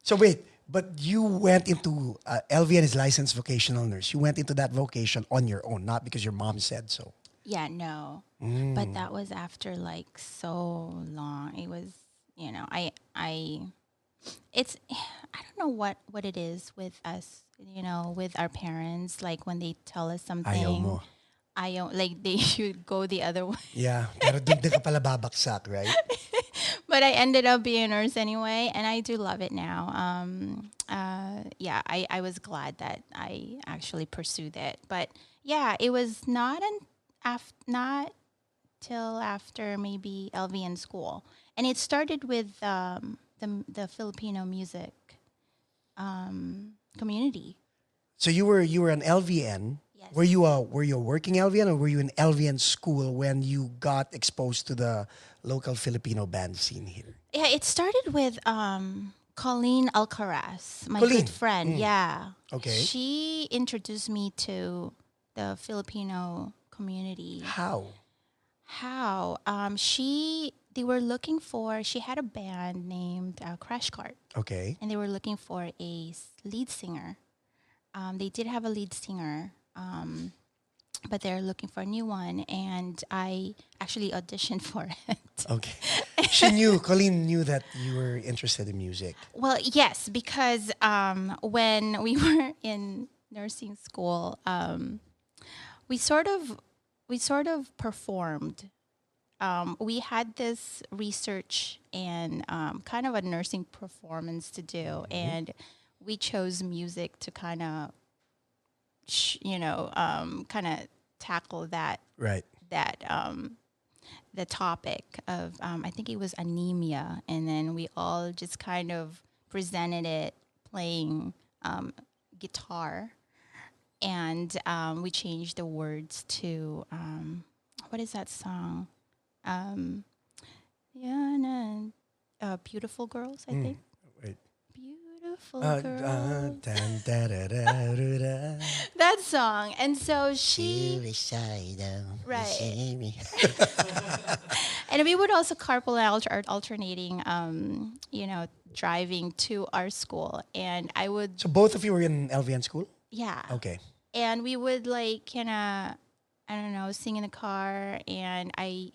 so wait, but you went into LVN is licensed vocational nurse. You went into that vocation on your own, not because your mom said so. Yeah, no. But that was after like so long. It was, I don't know what it is with us, with our parents, like when they tell us something. Ayaw mo. Like they should go the other way. Yeah, pero doon ka pala babaksak, right? But I ended up being a nurse anyway, and I do love it now. Yeah, I was glad that I actually pursued it. But yeah, it was not till after maybe LVN school, and it started with the Filipino music community. So you were an LVN. Yes. Were you a working LVN, or were you in LVN school when you got exposed to the local Filipino band scene here? Yeah, it started with Colleen Alcaraz, my Colleen. good friend. Yeah. Okay. She introduced me to the Filipino community. How? How? She had a band named Crash Cart, Okay. and they were looking for a lead singer. They did have a lead singer, but they're looking for a new one, and I actually auditioned for it. Okay. Colleen knew that you were interested in music. Well, yes, because when we were in nursing school, we sort of performed. We had this research and kind of a nursing performance to do, and we chose music to kind of, kind of tackle that Right. the topic of I think it was anemia, and then we all just kind of presented it playing guitar, and we changed the words to what is that song? Beautiful Girls, I think. Wait. Beautiful Dun, Girls. dun, da, da, da, da, da. That song. And so right. And we would also carpool alternating, driving to our school. And I would, So both of you were in LVN school? yeah. Okay. And we would sing in the car. And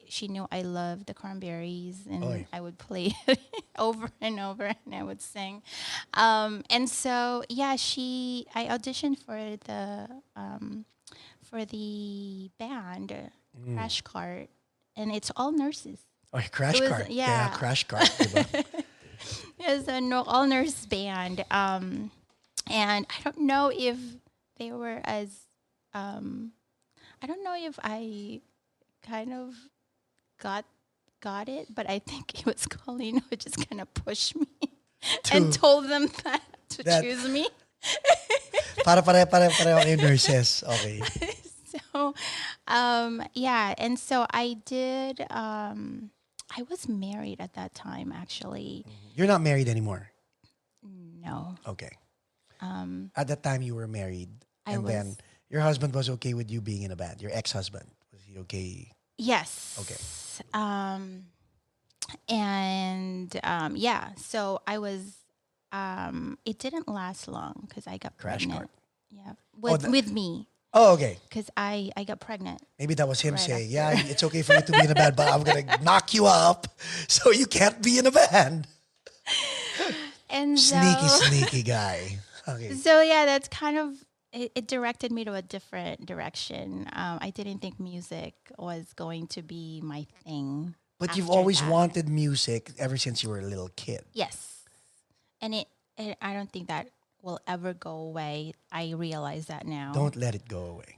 she knew I loved the Cranberries, and Oy. I would play it over and over, and I would sing. And so, yeah, I auditioned for the band, Crash Cart, and it's all nurses. Oh, Crash It was- Cart. yeah. Crash Cart. Diba? It's all nurse band. And I don't know if they were as, I don't know if I kind of got it, but I think it was Colleen who just kind of pushed me and told them to choose me. Para kayo nurses. Okay. So, yeah, and so I did. I was married at that time, actually. You're not married anymore. No. Okay. Um, At that time, you were married, I and was- then your husband was okay with you being in a band. Your ex-husband, was he okay? Yes. Okay. Yeah. So I was. It didn't last long because I got Crash pregnant. Cart. Yeah, Oh, with me, Oh, okay. because I got pregnant. Maybe that was him Right saying, after. "Yeah, it's okay for you to be in a band, but I'm gonna knock you up, so you can't be in a band." And Sneaky guy. Okay. So yeah, that's kind of it directed me to a different direction. I didn't think music was going to be my thing. But you've after always that. wanted music ever since you were a little kid. Yes, and I don't think that will ever go away. I realize that now. Don't let it go away.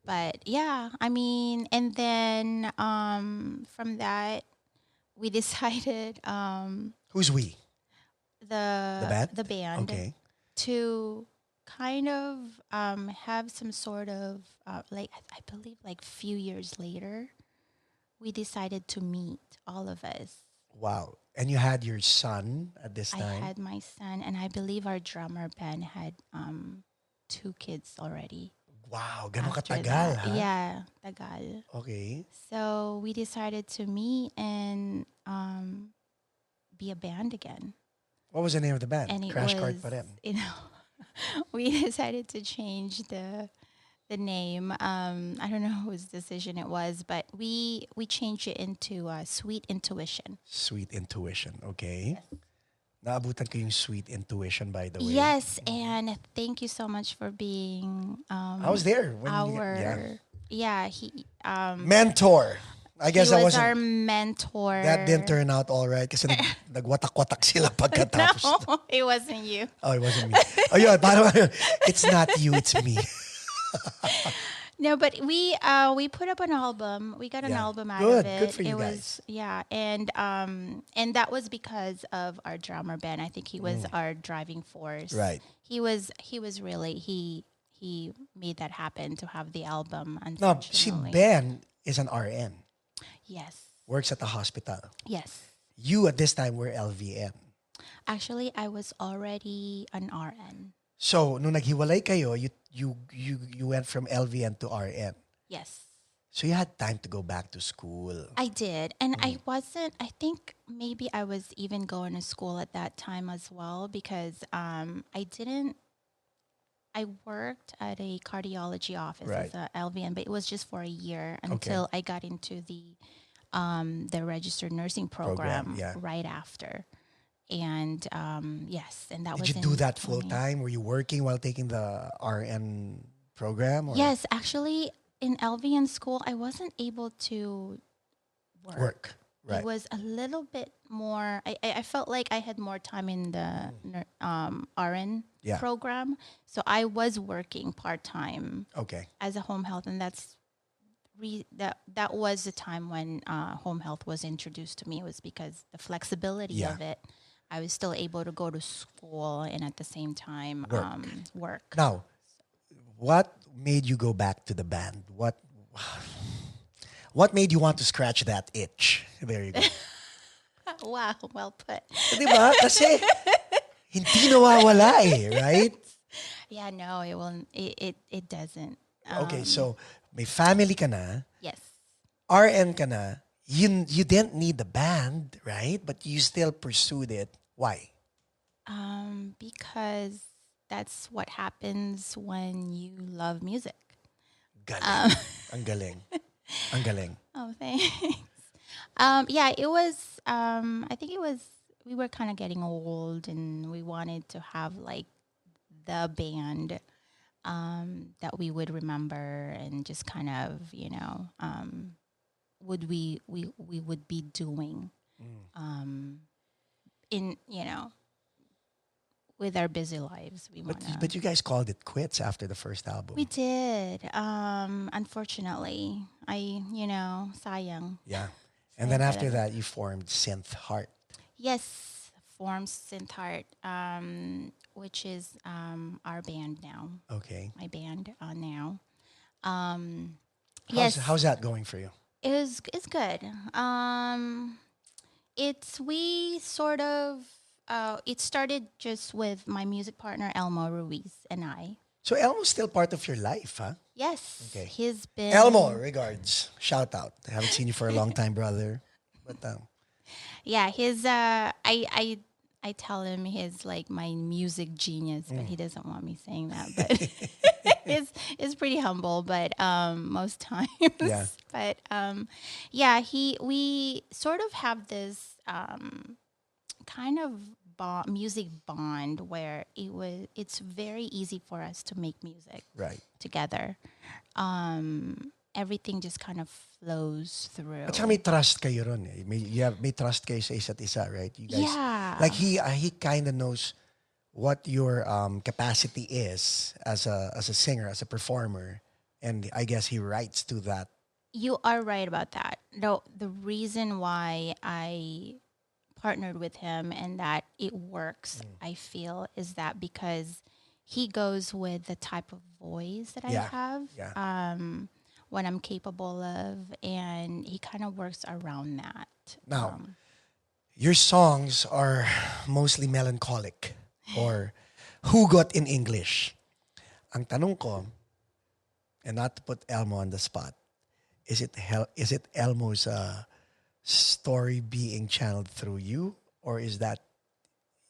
But yeah, I mean, and then from that, we decided Who's we? the band Okay. to kind of have some sort of I believe like few years later, we decided to meet, all of us. Wow. And you had your son at this I time. had my son, and I believe our drummer Ben had 2 kids already. Wow, ganun after katagal, that. ha? Yeah, tagal. Okay. So we decided to meet and be a band again. What was the name of the band? And it Crash was, Cart pa rin. We decided to change the name. I don't know whose decision it was, but we changed it into Sweet Intuition. Sweet Intuition. Okay. Naabutan ko yung Sweet Intuition, by the way. Yes, and thank you so much for being I was there. When he Mentor. I guess he I was wasn't. our mentor. That didn't turn out all right kasi nagwatak-watak sila pagkatapos. No, it wasn't you. Oh, it wasn't me. Oh, yun. Parang, it's not you, it's me. No, but we put up an album. We got an Yeah. album out Good. of it. Good for you It guys. was and that was because of our drummer Ben. I think he was our driving force. Right. He was really he made that happen to have the album. Now, si Unfortunately, Ben is an RN, yes, works at the hospital. yes. You at this time were LVN. Actually, I was already an RN. So, nung naghiwalay kayo, you went from LVN to RN. Yes. So you had time to go back to school. I did. And I wasn't, I think maybe I was even going to school at that time as well because I worked at a cardiology office Right. as a LVN, but it was just for a year until I got into the registered nursing program, yeah. right after. And yes, and that Did was you do in that full 20 time? Were you working while taking the RN program? Or Yes, actually, in LVN school, I wasn't able to work. Right. It was a little bit more. I felt like I had more time in the RN Yeah. program, so I was working part time Okay. as a home health, and that was the time when home health was introduced to me. It was because the flexibility Yeah. of it. I was still able to go to school and at the same time work. Now, what made you go back to the band? What made you want to scratch that itch? There you go. Wow, well put. Di ba? Kasi hindi nawawala eh, right? Yeah, no, it won't. It doesn't. Okay, so may family ka na, Yes. RN ka na, you didn't need the band, right? But you still pursued it. Why? Because that's what happens when you love music. Galing. Ang galing. Ang galing. Oh, thanks. Yeah, it was. I think it was. We were kind of getting old, and we wanted to have like the band that we would remember, and just kind of, would we would be doing in with our busy lives. But you guys called it quits after the first album. We did. Unfortunately, sayang. Yeah. And then after that, you formed SYNTH Heart. Yes, formed SYNTH Heart, which is our band now. Okay. My band now. How's that going for you? It's good. We sort of it started just with my music partner Elmo Ruiz and I. So Elmo's still part of your life, huh? Yes. Okay. He's been Elmo, regards. Shout out. I haven't seen you for a long time, brother. But yeah, I tell him he's like my music genius, but he doesn't want me saying that. But it's pretty humble, but most times. Yeah. But we sort of have this kind of music bond where it's very easy for us to make music right. together. Everything just kind of flows through. At saka may trust kayo ron eh. May trust kayo sa isa't isa, right? You guys, Yeah. like he kind of knows what your capacity is as a singer, as a performer, and I guess he writes to that. You are right about that. No, the reason why I partnered with him and that it works, I feel, is that because he goes with the type of voice that I have. Yeah. What I'm capable of, and he kind of works around that. Now, your songs are mostly melancholic or hugot in English. Ang tanong ko, and not to put Elmo on the spot, is it Elmo's story being channeled through you, or is that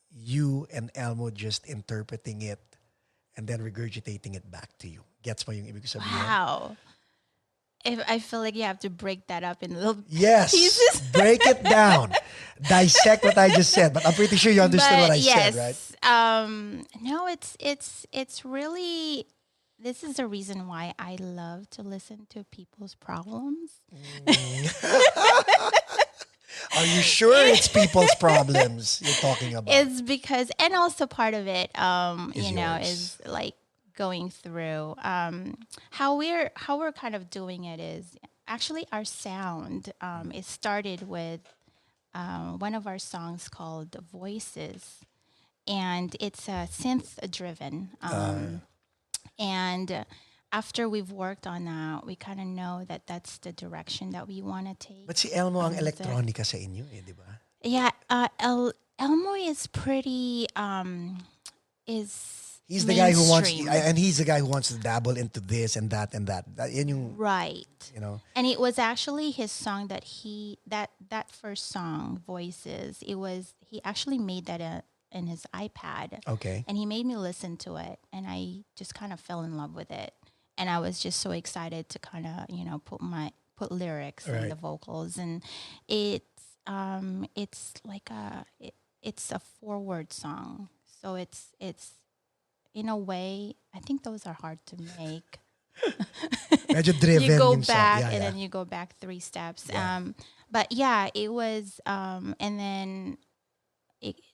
you and Elmo just interpreting it and then regurgitating it back to you? Gets mo yung ibig sabihin? Wow. I feel like you have to break that up in little pieces. Break it down. Dissect what I just said, but I'm pretty sure you understood what I said, right? No, it's really, this is the reason why I love to listen to people's problems. Are you sure it's people's problems you're talking about? It's because, and also part of it, Is know, yours. is like going through. How we're kind of doing it is actually our sound. It started with one of our songs called Voices, and it's synth driven. And after we've worked on that, we kind of know that that's the direction that we want to take. But si Elmo ang electronica sa inyo di ba? Yeah, Elmo is pretty is He's the guy who wants, mainstream. and he's the guy who wants to dabble into this and that and that. Yan yung, Right. you know. And it was actually his song that that first song, Voices, he actually made that in his iPad. Okay. And he made me listen to it, and I just kind of fell in love with it. And I was just so excited to kind of, put lyrics and the vocals, and it's like it's a forward song. So it's in a way, I think those are hard to make. Medyo driven You go yung song. back Yeah, and yeah. then you go back 3 steps. Yeah. But yeah, it was, and then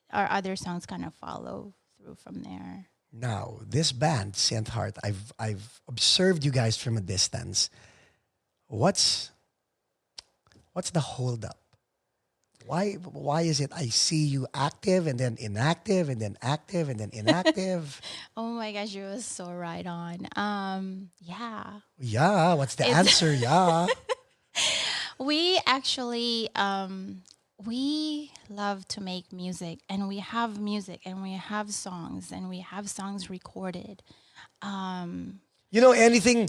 our other songs kind of follow through from there. Now, this band, SYNTH Heart, I've observed you guys from a distance. What's the holdup? Why is it I see you active and then inactive and then active and then inactive? Oh my gosh, you were so right on. Yeah. Yeah, what's the answer? Yeah. We actually we love to make music, and we have music, and we have songs, and we have songs recorded. Everything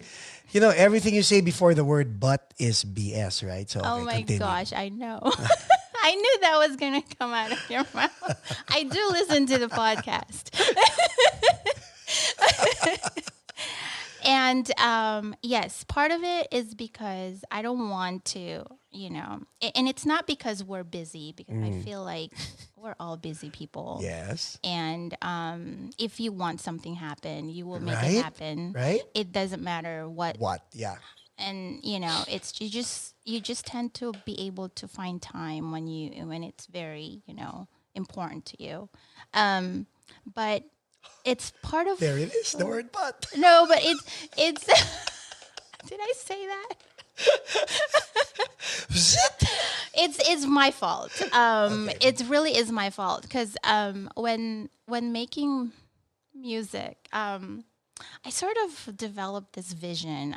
you say before the word but is BS, right? So Oh okay, my continue. gosh, I know. I knew that was going to come out of your mouth. I do listen to the podcast. And yes, part of it is because I don't want to, and it's not because we're busy, because I feel like we're all busy people. Yes. And if you want something happen, you will make Right, it happen. right. It doesn't matter what. Yeah. And it's you just tend to be able to find time when it's very important to you. But it's part of. There it is, the word but. No, but it's. Did I say that? It's my fault. Okay. It really is my fault, because when making music, I sort of developed this vision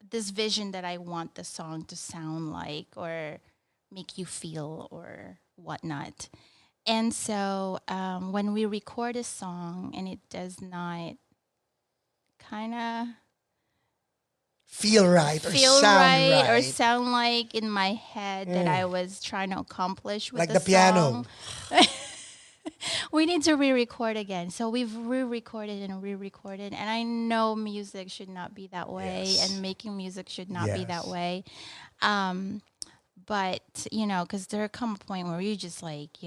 this vision that I want the song to sound like or make you feel or whatnot. And so when we record a song and it does not kind of Feel right or sound right. or sound like in my head that I was trying to accomplish with Like the the piano. song, we need to re-record again. So we've re-recorded, and I know music should not be that way, Yes. and making music should not be that Yes. way. But because there come a point where you just like,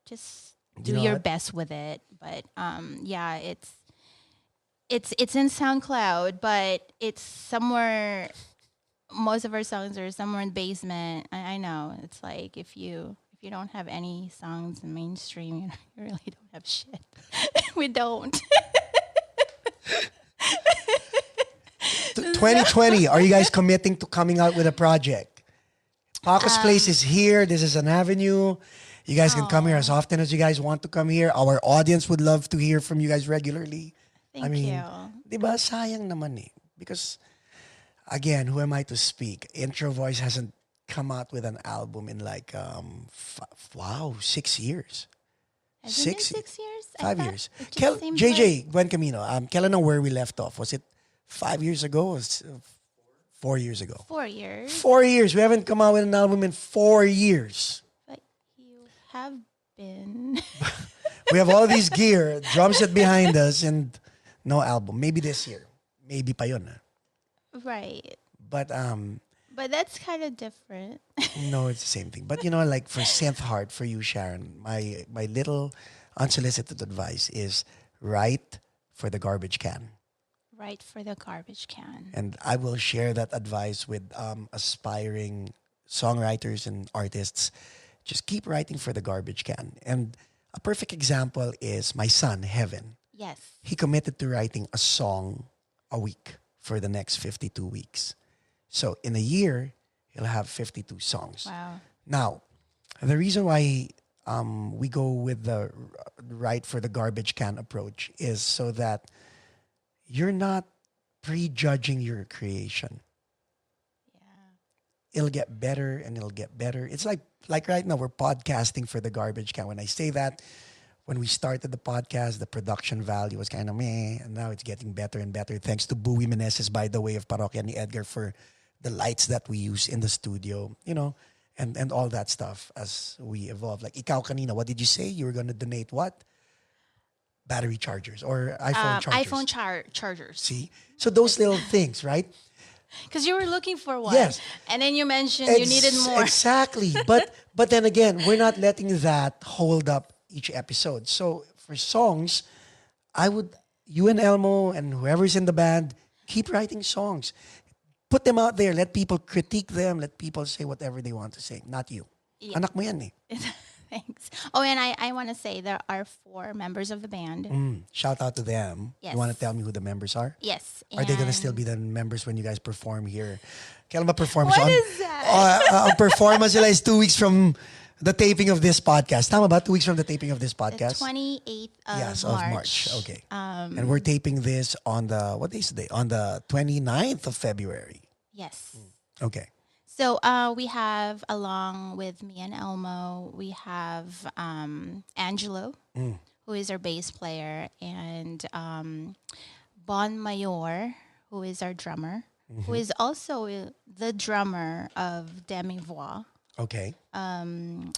just do You know your what? best with it. But yeah, it's in SoundCloud, but it's somewhere. Most of our songs are somewhere in the basement. I know it's like if you don't have any songs in mainstream, you really don't have shit. We don't. 2020, are you guys committing to coming out with a project? Paco's Place is here. This is an avenue. You guys can come here as often as you guys want to come here. Our audience would love to hear from you guys regularly. Thank you. Di ba, sayang naman eh. Because, again, who am I to speak? Intro Voice hasn't come out with an album in like, 6 years. Has it been 6 years? I 5 thought years. it just seems JJ, Gwen Camino, kailan na where we left off? Was it 5 years ago or 4 years ago? 4 years. 4 years. We haven't come out with an album in 4 years. But you have been. We have all these gear, drum set behind us, and no album. Maybe this year. Maybe pa yun. Right. But But that's kind of different. no, it's the same thing. But like for SYNTH Heart, for you, Sharon, my little unsolicited advice is write for the garbage can. Right for the garbage can. And I will share that advice with aspiring songwriters and artists. Just keep writing for the garbage can. And A perfect example is my son, Heaven. Yes. He committed to writing a song a week for the next 52 weeks. So in a year, he'll have 52 songs. Wow. Now, the reason why we go with the right for the garbage can approach is so that you're not prejudging your creation. Yeah. It'll get better and it'll get better. It's like right now we're podcasting for the garbage can. When I say that, when we started the podcast, the production value was kind of meh, and now it's getting better and better. Thanks to Bowie Meneses, by the way, of Parokya ni Edgar for the lights that we use in the studio, and all that stuff as we evolve. Like ikaw kanina, what did you say? You were going to donate what? Battery chargers or iPhone chargers. iPhone chargers. See? So those little things, right? Because you were looking for one. Yes. And then you mentioned you needed more. Exactly. But then again, we're not letting that hold up each episode. So for songs, you and Elmo and whoever's in the band, keep writing songs. Put them out there. Let people critique them. Let people say whatever they want to say. Not you. Yeah. Anak mo yan eh. Thanks. Oh, and I want to say there are 4 members of the band. Shout out to them. Yes. You want to tell me who the members are? Yes. Are they going to still be the members when you guys perform here? Kailan ba performance? What is that? Ang performance nila is 2 weeks from the taping of this podcast. Tama ba? 2 weeks from the taping of this The podcast? 28th of March. Okay. And we're taping this on what day is today? On the 29th of February. Yes. Okay. So we have, along with me and Elmo, we have Angelo, who is our bass player, and Bon Mayor, who is our drummer, who is also the drummer of Demi Voix, Okay. band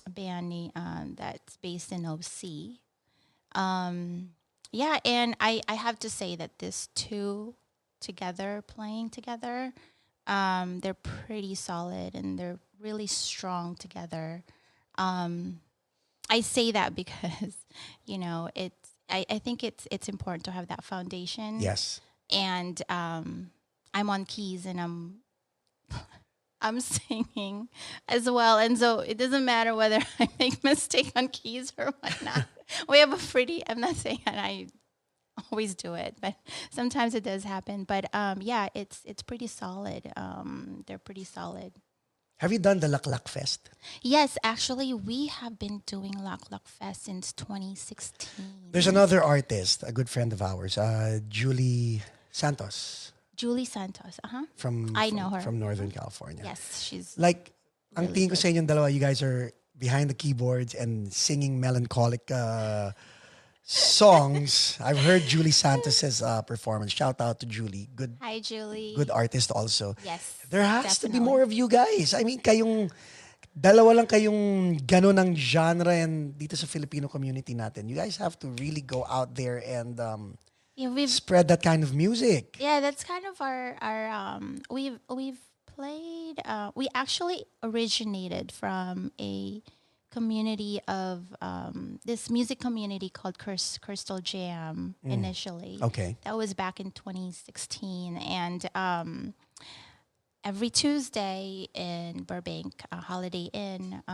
that's based in OC. Yeah, and I have to say that these 2 together, playing together, they're pretty solid and they're really strong together. I say that because, I think it's important to have that foundation. Yes. And I'm on keys and I'm singing as well. And so it doesn't matter whether I make mistake on keys or whatnot. We have I'm not saying that I always do it, but sometimes it does happen. But yeah, it's pretty solid. They're pretty solid. Have you done the Laklak Fest? Yes, actually, we have been doing Laklak Fest since 2016. There's another artist, a good friend of ours, Julie Santos. Julie Santos, I know her. From Northern California. Yes, she's Like, ang really tingin ko good. sa inyong dalawa, you guys are behind the keyboards and singing melancholic songs. I've heard Julie Santos's performance. Shout out to Julie. Hi, Julie. Good artist also. Yes, There has to be definitely. more of you guys. I mean, dalawa lang kayong ganon ang genre and dito sa Filipino community natin. You guys have to really go out there and Yeah, we've spread that kind of music. Yeah, that's kind of our we've played. We actually originated from a community of this music community called Crystal Jam initially. Okay. That was back in 2016, and every Tuesday in Burbank Holiday Inn,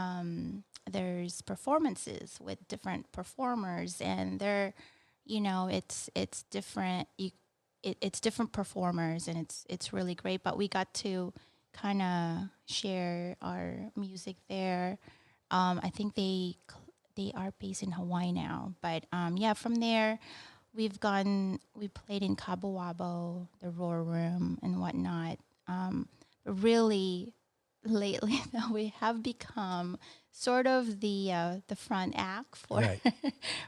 there's performances with different performers, and they're it's different. It's different performers, and it's really great. But we got to kind of share our music there. I think they are based in Hawaii now, but yeah, from there we played in Cabo Wabo, the Roar Room, and whatnot. But really, lately, we have become sort of the front act for Right.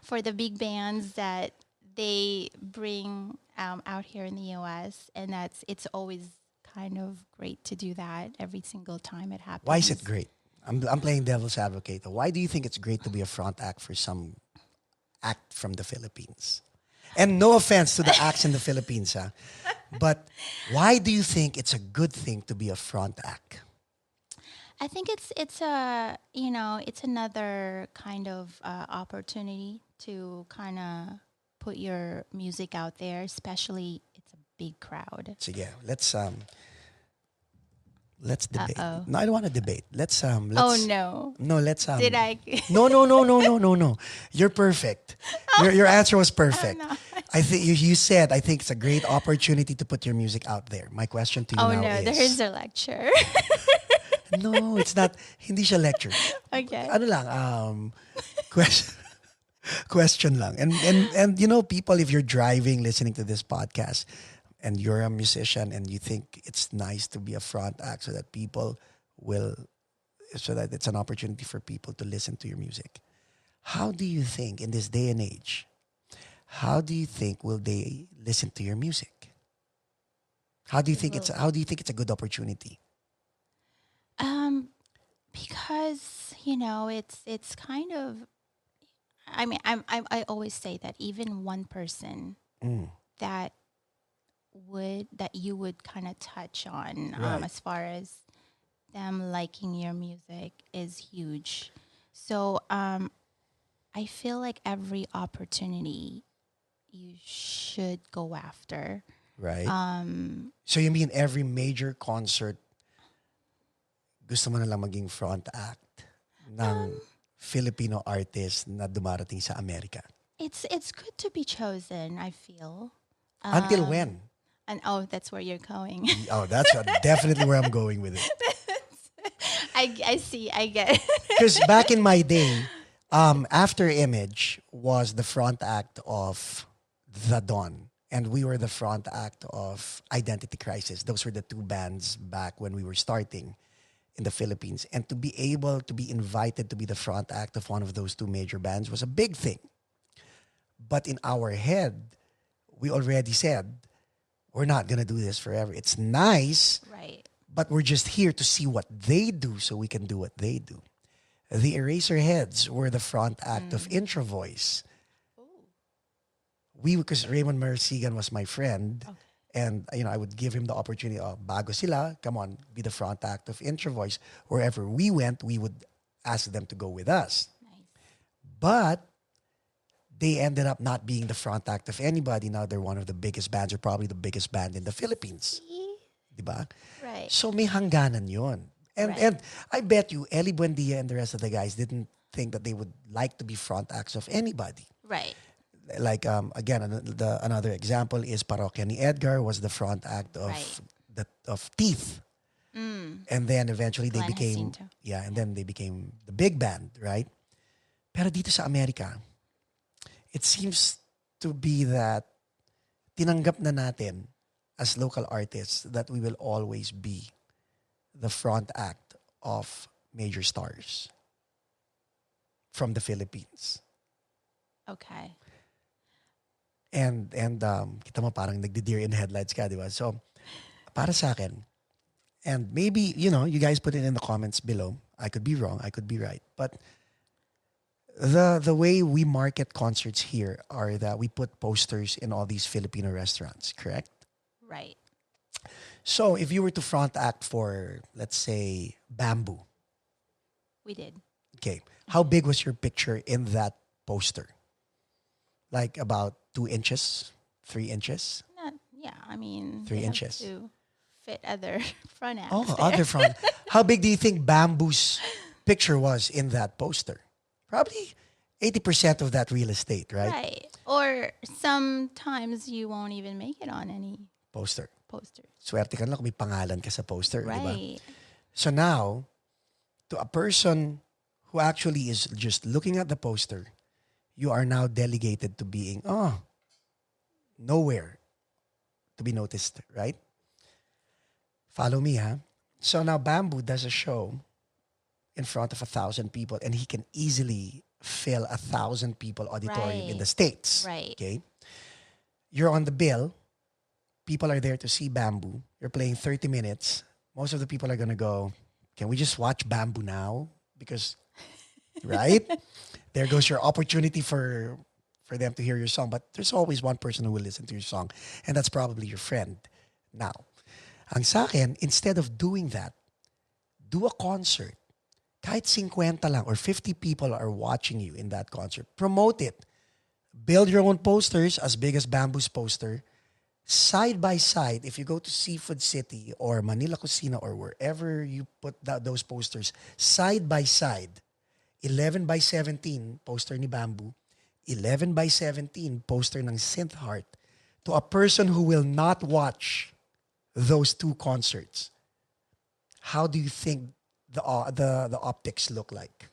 for the big bands that they bring out here in the U.S. And it's always kind of great to do that every single time it happens. Why is it great? I'm playing devil's advocate. Why do you think it's great to be a front act for some act from the Philippines? And no offense to the acts in the Philippines, but why do you think it's a good thing to be a front act? I think it's another kind of opportunity to kind of put your music out there, especially it's a big crowd. So yeah, Let's debate. Uh-oh. No, I don't want to debate. Let's Oh no. No, let's Did I? No. You're perfect. Your answer was perfect. No. I think you said I think it's a great opportunity to put your music out there. My question to you Oh now no, is there is a lecture. no, it's not. Hindi siya lecture. Okay. Ano lang, question lang. And you know, people, if you're driving, listening to this podcast, and you're a musician, and you think it's nice to be a front act, so that it's an opportunity for people to listen to your music. How do you think in this day and age? How do you think will they listen to your music? How do you think it's a good opportunity? Because it's kind of. I mean, I always say that even one person that you would kind of touch on Right. as far as them liking your music is huge. So I feel like every opportunity you should go after. Right. So you mean every major concert gusto mo na lang maging front act ng Filipino artist na dumarating sa Amerika? It's good to be chosen, I feel. Until when? And that's where you're going. Oh, that's definitely where I'm going with it. I see. I get it. Because back in my day, After Image was the front act of The Dawn. And we were the front act of Identity Crisis. Those were the two bands back when we were starting in the Philippines. And to be able to be invited to be the front act of one of those two major bands was a big thing. But in our head, we already said, we're not going to do this forever. It's nice, Right. but we're just here to see what they do so we can do what they do. The Eraserheads were the front act of Intro Voice. Because Raymond Marasigan was my friend, and I would give him the opportunity, bago sila, come on, be the front act of Intro Voice. Wherever we went, we would ask them to go with us. Nice. But they ended up not being the front act of anybody. Now they're one of the biggest bands, or probably the biggest band in the Philippines. Diba? Right. So may hangganan yun. And I bet you, Ellie Buendia and the rest of the guys didn't think that they would like to be front acts of anybody. Right. Like, again, another example is Parokya ni Edgar was the front act of of Teeth. And then eventually they Glenn became, Jacinto. and then they became the big band, right? Pero dito sa Amerika, it seems to be that tinanggap na natin as local artists that we will always be the front act of major stars from the Philippines. Okay. And kita mo parang nagdi-deer in headlights ka, di ba? So, para sa akin, and maybe, you guys put it in the comments below. I could be wrong, I could be right. But the way we market concerts here are that we put posters in all these Filipino restaurants, correct? Right. So, if you were to front act for, let's say, Bamboo, We did. okay, how big was your picture in that poster? Like about 2 inches, 3 inches? I mean, 3 they have inches. to fit other front acts. Oh, there. other front. How big do you think Bamboo's picture was in that poster? Probably 80% of that real estate, right? Right. Or sometimes you won't even make it on any Poster. poster. Swerte ka lang kung may pangalan ka sa poster, di ba? Right. So now, to a person who actually is just looking at the poster, you are now delegated to being, nowhere to be noticed, right? Follow me, huh? So now Bamboo does a show in front of 1,000 people, and he can easily fill 1,000 people auditorium in the States. Right. Okay? You're on the bill. People are there to see Bamboo. You're playing 30 minutes. Most of the people are going to go, can we just watch Bamboo now? Because, right? There goes your opportunity for them to hear your song. But there's always one person who will listen to your song, and that's probably your friend. Now, ang sa akin, instead of doing that, do a concert. Kahit 50 lang or 50 people are watching you in that concert. Promote it. Build your own posters as big as Bamboo's poster. Side by side, if you go to Seafood City or Manila Cucina or wherever you put those posters, side by side, 11 by 17 poster ni Bamboo, 11 by 17 poster ng SYNTH Heart, to a person who will not watch those two concerts, how do you think the optics look like?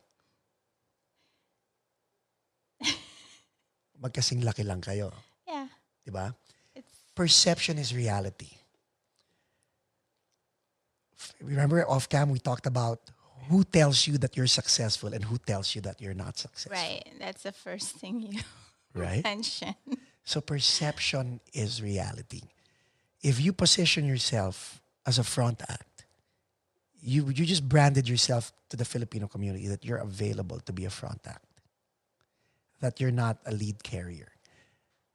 Magkasing laki lang kayo. Yeah. Diba? It's Perception is reality. Remember off cam we talked about who tells you that you're successful and who tells you that you're not successful. right. That's the first thing you Right? mention. So perception is reality. If you position yourself as a front act, you just branded yourself to the Filipino community that you're available to be a front act. That you're not a lead carrier.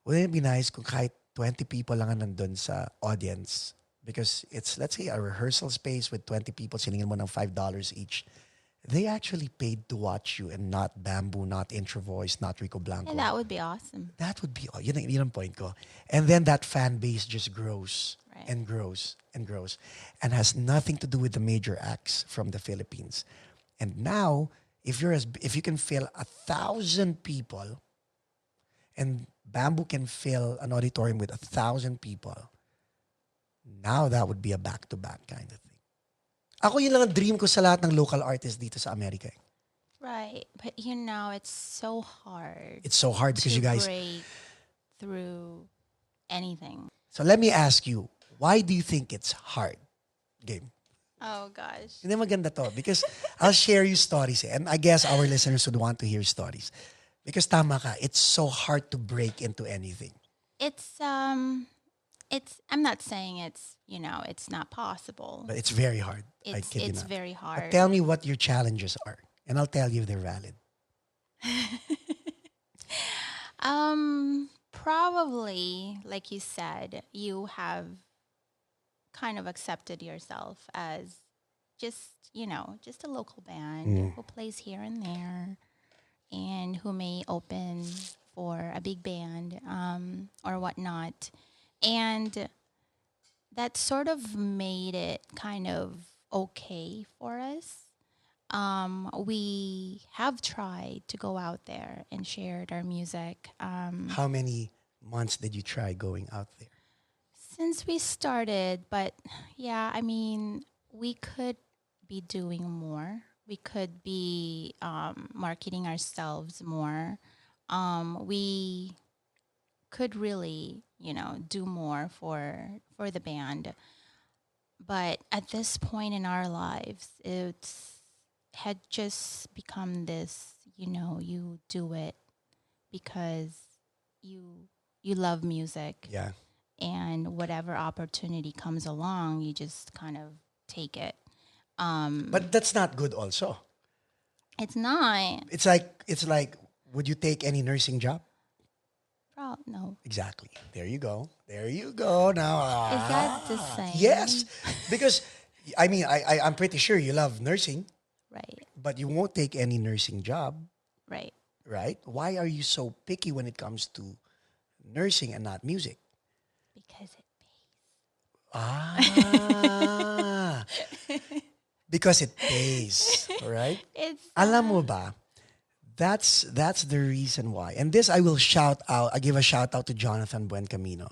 Wouldn't it be nice kung kahit 20 people lang ang nandun sa audience, because it's, let's say, a rehearsal space with 20 people, siningin mo ng $5 each. They actually paid to watch you and not Bamboo, not Intro Voice, not Rico Blanco. And that would be awesome. That would be, yun ang point ko. And then that fan base just grows Right. and grows and grows and has nothing to do with the major acts from the Philippines. And now, if you can fill 1,000 people and Bamboo can fill an auditorium with 1,000 people, now that would be a back-to-back kind of thing. Ako yun lang ang dream ko sa lahat ng local artists dito sa Amerika. Right. But it's so hard. It's so hard because to you guys... break through anything. So let me ask you, why do you think it's hard? Game. Oh gosh. Hindi maganda to because I'll share you stories and I guess our listeners would want to hear stories. Because tama ka, it's so hard to break into anything. I'm not saying it's not possible. But it's very hard. I It's kid you it's not. very hard. But tell me what your challenges are and I'll tell you if they're valid. Probably, like you said, you have kind of accepted yourself as just a local band who plays here and there and who may open for a big band or whatnot. And that sort of made it kind of okay for us. We have tried to go out there and shared our music. How many months did you try going out there? Since we started, but yeah, we could be doing more. We could be marketing ourselves more. We could really, do more for the band. But at this point in our lives, it had just become this, you do it because you love music. Yeah. And whatever opportunity comes along, you just kind of take it. But that's not good also. It's not. It's like, would you take any nursing job? No. Exactly. There you go. Now. Is that the same? Yes. Because, I'm pretty sure you love nursing. Right. But you won't take any nursing job. Right. Right? Why are you so picky when it comes to nursing and not music? Because it pays. Because it pays. All right? Alam mo ba, that's the reason why. And this I give a shout out to Jonathan Buencamino.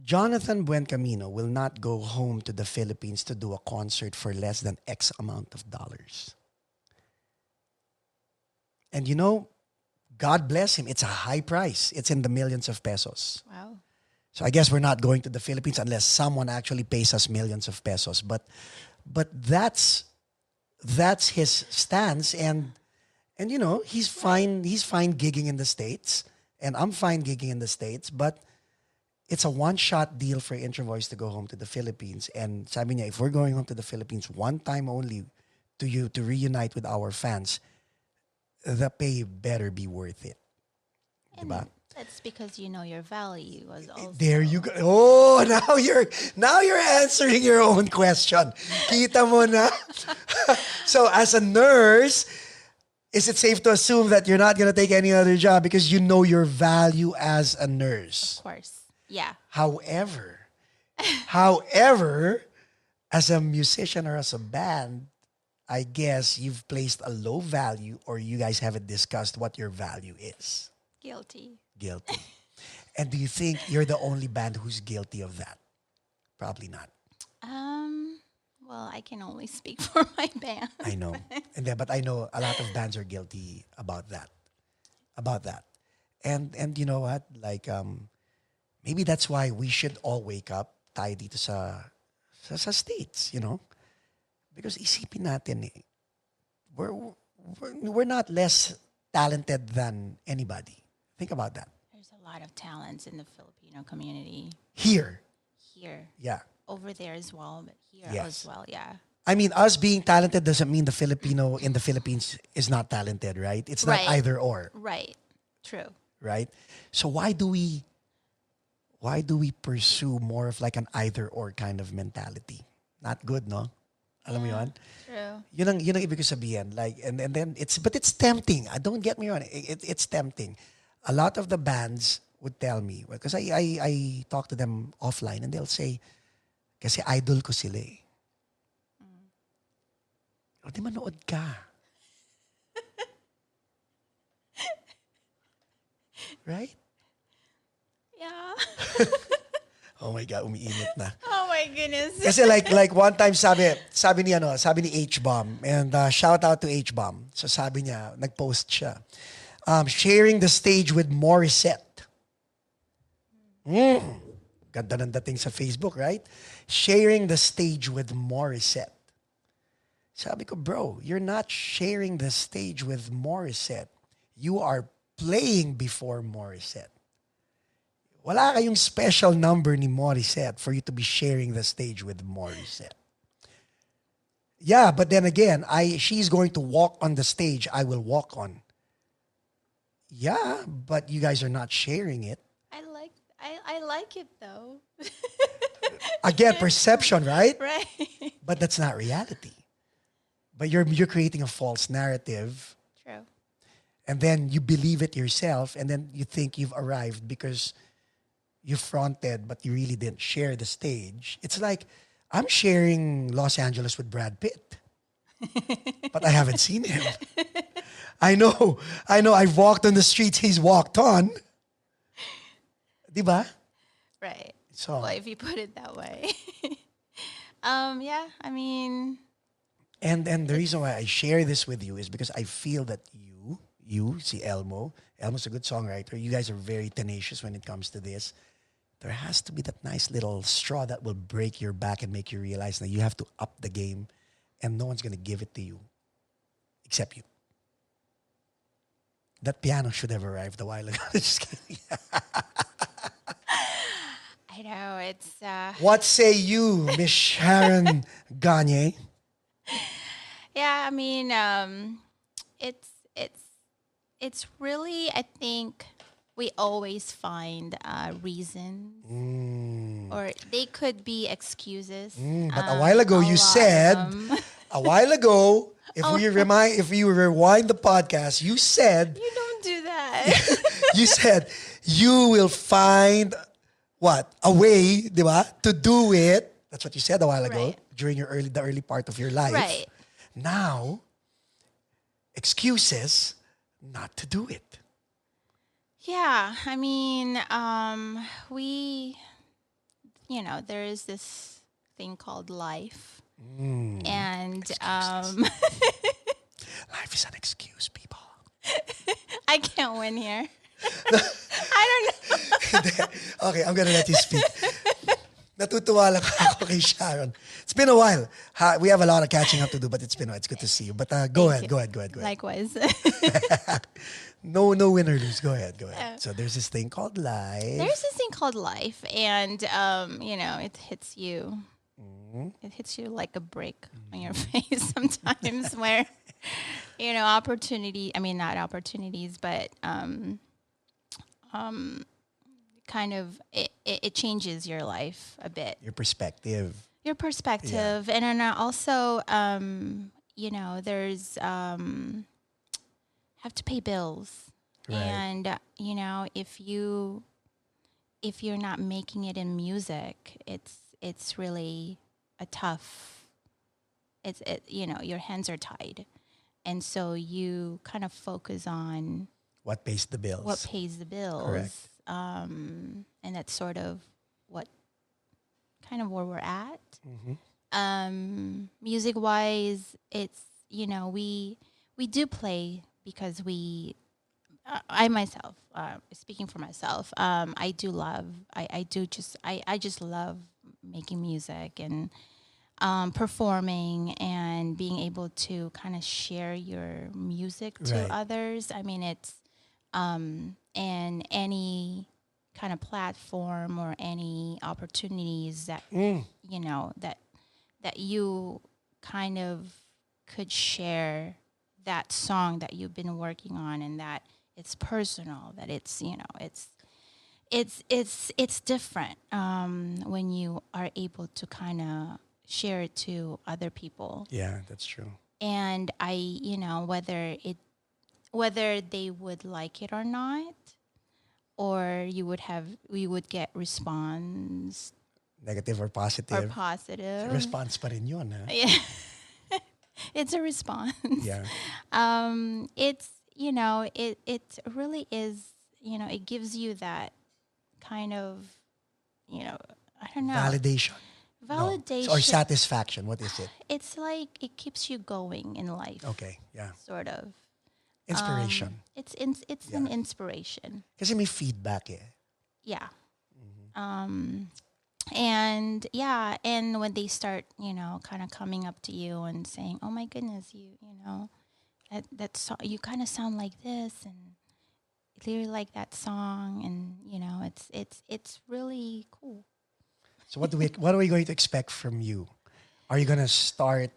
Jonathan Buencamino will not go home to the Philippines to do a concert for less than X amount of dollars. And God bless him. It's a high price. It's in the millions of pesos. Wow. So I guess we're not going to the Philippines unless someone actually pays us millions of pesos. But that's his stance, and he's fine. He's fine gigging in the States, and I'm fine gigging in the States. But it's a one-shot deal for Intro Voice to go home to the Philippines. And sabi niya, if we're going home to the Philippines one time only to reunite with our fans, the pay better be worth it. And diba? that's because your value was also... There you go. Oh, now you're answering your own question. Kita mo na. So as a nurse, is it safe to assume that you're not going to take any other job because you know your value as a nurse? Of course. Yeah. However, as a musician or as a band, I guess you've placed a low value or you guys haven't discussed what your value is. Guilty. Guilty. And do you think you're the only band who's guilty of that? Probably not. Well, I can only speak for my band. I know. But I know a lot of bands are guilty about that. About that. And you know what? Like maybe that's why we should all wake up tayo dito sa States, you know? Because isipin natin we're not less talented than anybody. Think about that. There's a lot of talents in the Filipino community. Here. Yeah. Over there as well, but here as well, yeah. I mean, us being talented doesn't mean the Filipino in the Philippines is not talented, right? It's not either or. Right. True. Right? So why do we pursue more of like an either or kind of mentality? Not good, no? Alam mo yun? True. Yun ang ibig ko sabihin. Like, and then it's tempting. Don't get me wrong. It's tempting. A lot of the bands would tell me, because I talk to them offline and they'll say, kasi idol ko sila eh. O di manood ka. Right? Yeah. Oh my God, umiinit na. Oh my goodness. Kasi like one time sabi ni H-Bomb, and shout out to H-Bomb. So sabi niya, nag-post siya. Sharing the stage with Morissette. Ganda ng dating sa Facebook, right? Sharing the stage with Morissette. Sabi ko, bro, you're not sharing the stage with Morissette. You are playing before Morissette. Wala kayong special number ni Morissette for you to be sharing the stage with Morissette. Yeah, but then again, she's going to walk on the stage I will walk on. Yeah, but you guys are not sharing it. I like it though. Again, perception, right? Right. But that's not reality. But you're creating a false narrative. True. And then you believe it yourself, and then you think you've arrived because you fronted, but you really didn't share the stage. It's like, I'm sharing Los Angeles with Brad Pitt, but I haven't seen him. I know. I've walked on the streets he's walked on. Diba? Right. So, well, if you put it that way. Yeah, I mean. And the reason why I share this with you is because I feel that you, see Elmo's a good songwriter. You guys are very tenacious when it comes to this. There has to be that nice little straw that will break your back and make you realize that you have to up the game and no one's going to give it to you except you. That piano should have arrived a while ago. Just kidding. I know, it's... What say you, Miss Sharon Gagne? Yeah, I mean, it's really, I think we always find reasons, or they could be excuses. But a while ago you said, if you rewind the podcast, you said, you don't do that. You said you will find a way, diba, to do it. That's what you said a while ago, right, during the early part of your life. Right. Now, excuses not to do it. Yeah, I mean, there is this thing called life. And life is an excuse, people. I can't win here. I don't know. Okay, I'm gonna let you speak. Natutuwa lang ako kay Sharon. It's been a while. We have a lot of catching up to do, but it's good to see you. But go ahead. Likewise. No win or lose. Go ahead. So there's this thing called life. And it hits you. It hits you like a brick on your face sometimes where, not opportunities, but kind of it changes your life a bit. Your perspective. Yeah. And then also, there's have to pay bills. Right. And, if if you're not making it in music, it's really a tough. Your hands are tied, and so you kind of focus on What pays the bills? what pays the bills. Correct. And that's sort of what kind of where we're at. Music wise, it's we do play because I myself, speaking for myself, I just love making music and performing and being able to kind of share your music to Right. others. I mean, it's and any kind of platform or any opportunities that that you kind of could share that song that you've been working on, and that it's personal, that it's it's different when you are able to kind of share it to other people. Yeah, that's true. And whether they would like it or not, or we would get response Negative or positive. or positive. Response pa rin yun, ha? Yeah. It's a response. Yeah. It's it really is, it gives you that kind of, I don't know. Validation. No. Validation. Or satisfaction. What is it? It's like it keeps you going in life. Okay, yeah. Sort of. Inspiration. It's Yeah. an inspiration. Kasi may feedback eh. Yeah. And yeah, and when they start, kind of coming up to you and saying, "Oh my goodness, that song, you kind of sound like this, and I really like that song," and it's really cool. So what are we going to expect from you? Are you gonna start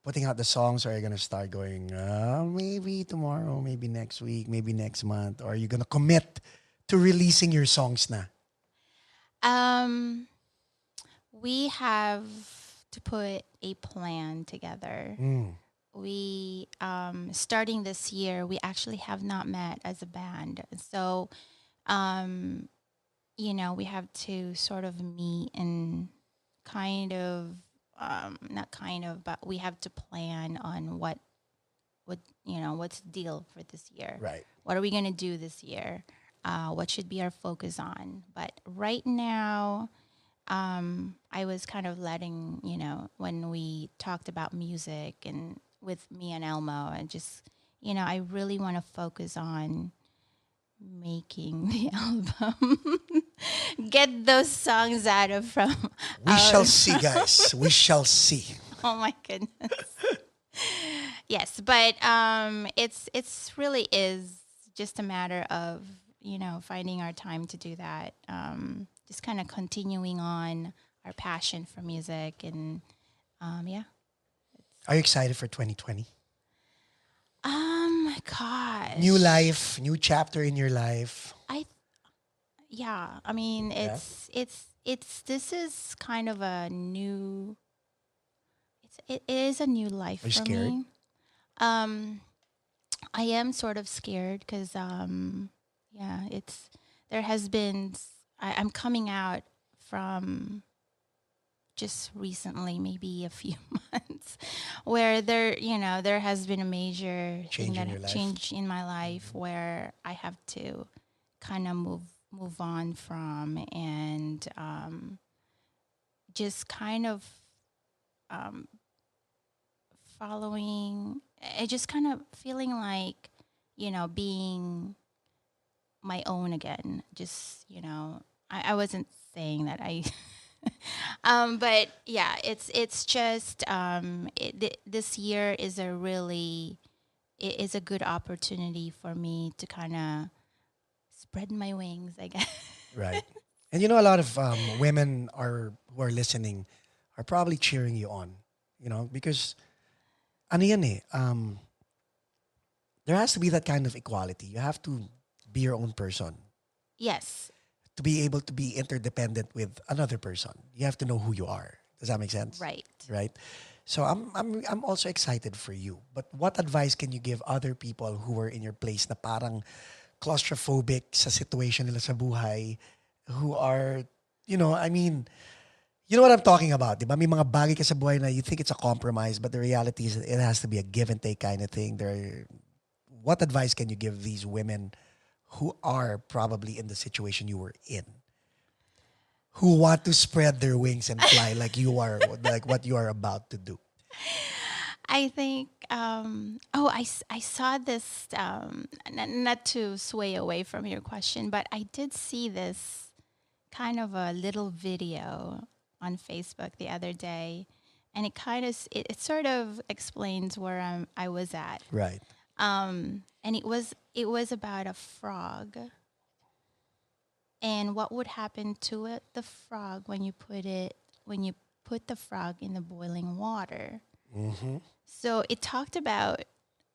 putting out the songs, or are you gonna start going maybe tomorrow, maybe next week, maybe next month, or are you gonna commit to releasing your songs na? We have to put a plan together. We starting this year, we actually have not met as a band. So we have to sort of meet and kind of not kind of, but we have to plan on what's the deal for this year. Right. What are we going to do this year? What should be our focus on? But right now, I was kind of letting, when we talked about music and with me and Elmo, and just, I really want to focus on making the album. Get those songs out of from. We shall see, guys. We shall see. Oh my goodness. Yes, but it's really is just a matter of finding our time to do that. Just kind of continuing on our passion for music, and yeah. Are you excited for 2020? Gosh. New life, new chapter in your life. Yeah. I mean, it's this is kind of a new. It is a new life Are you for scared? me. I am sort of scared because yeah, there has been. I'm coming out from just recently, maybe a few months, where there has been a major Change in your life. change in my life where I have to kind of move on from, and just kind of following. Just kind of feeling like being my own again. Just I wasn't saying that I. But yeah, it's just this year is a good opportunity for me to kind of spread my wings, I guess. Right. And a lot of women who are listening are probably cheering you on, because ano yan eh, there has to be that kind of equality. You have to be your own person. Yes. To be able to be interdependent with another person, you have to know who you are. Does that make sense? Right. Right. So I'm also excited for you. But what advice can you give other people who are in your place na parang claustrophobic sa situation nila sa buhay, who are, I mean, you know what I'm talking about, di ba? May mga bagay ka sa buhay na you think it's a compromise, but the reality is it has to be a give and take kind of thing. What advice can you give these women who are probably in the situation you were in, who want to spread their wings and fly like you are, like what you are about to do? I think, I saw this, not to sway away from your question, but I did see this kind of a little video on Facebook the other day, and it sort of explains where I was at. Right. And it was about a frog, and what would happen to the frog when you put the frog in the boiling water. Mm-hmm. So it talked about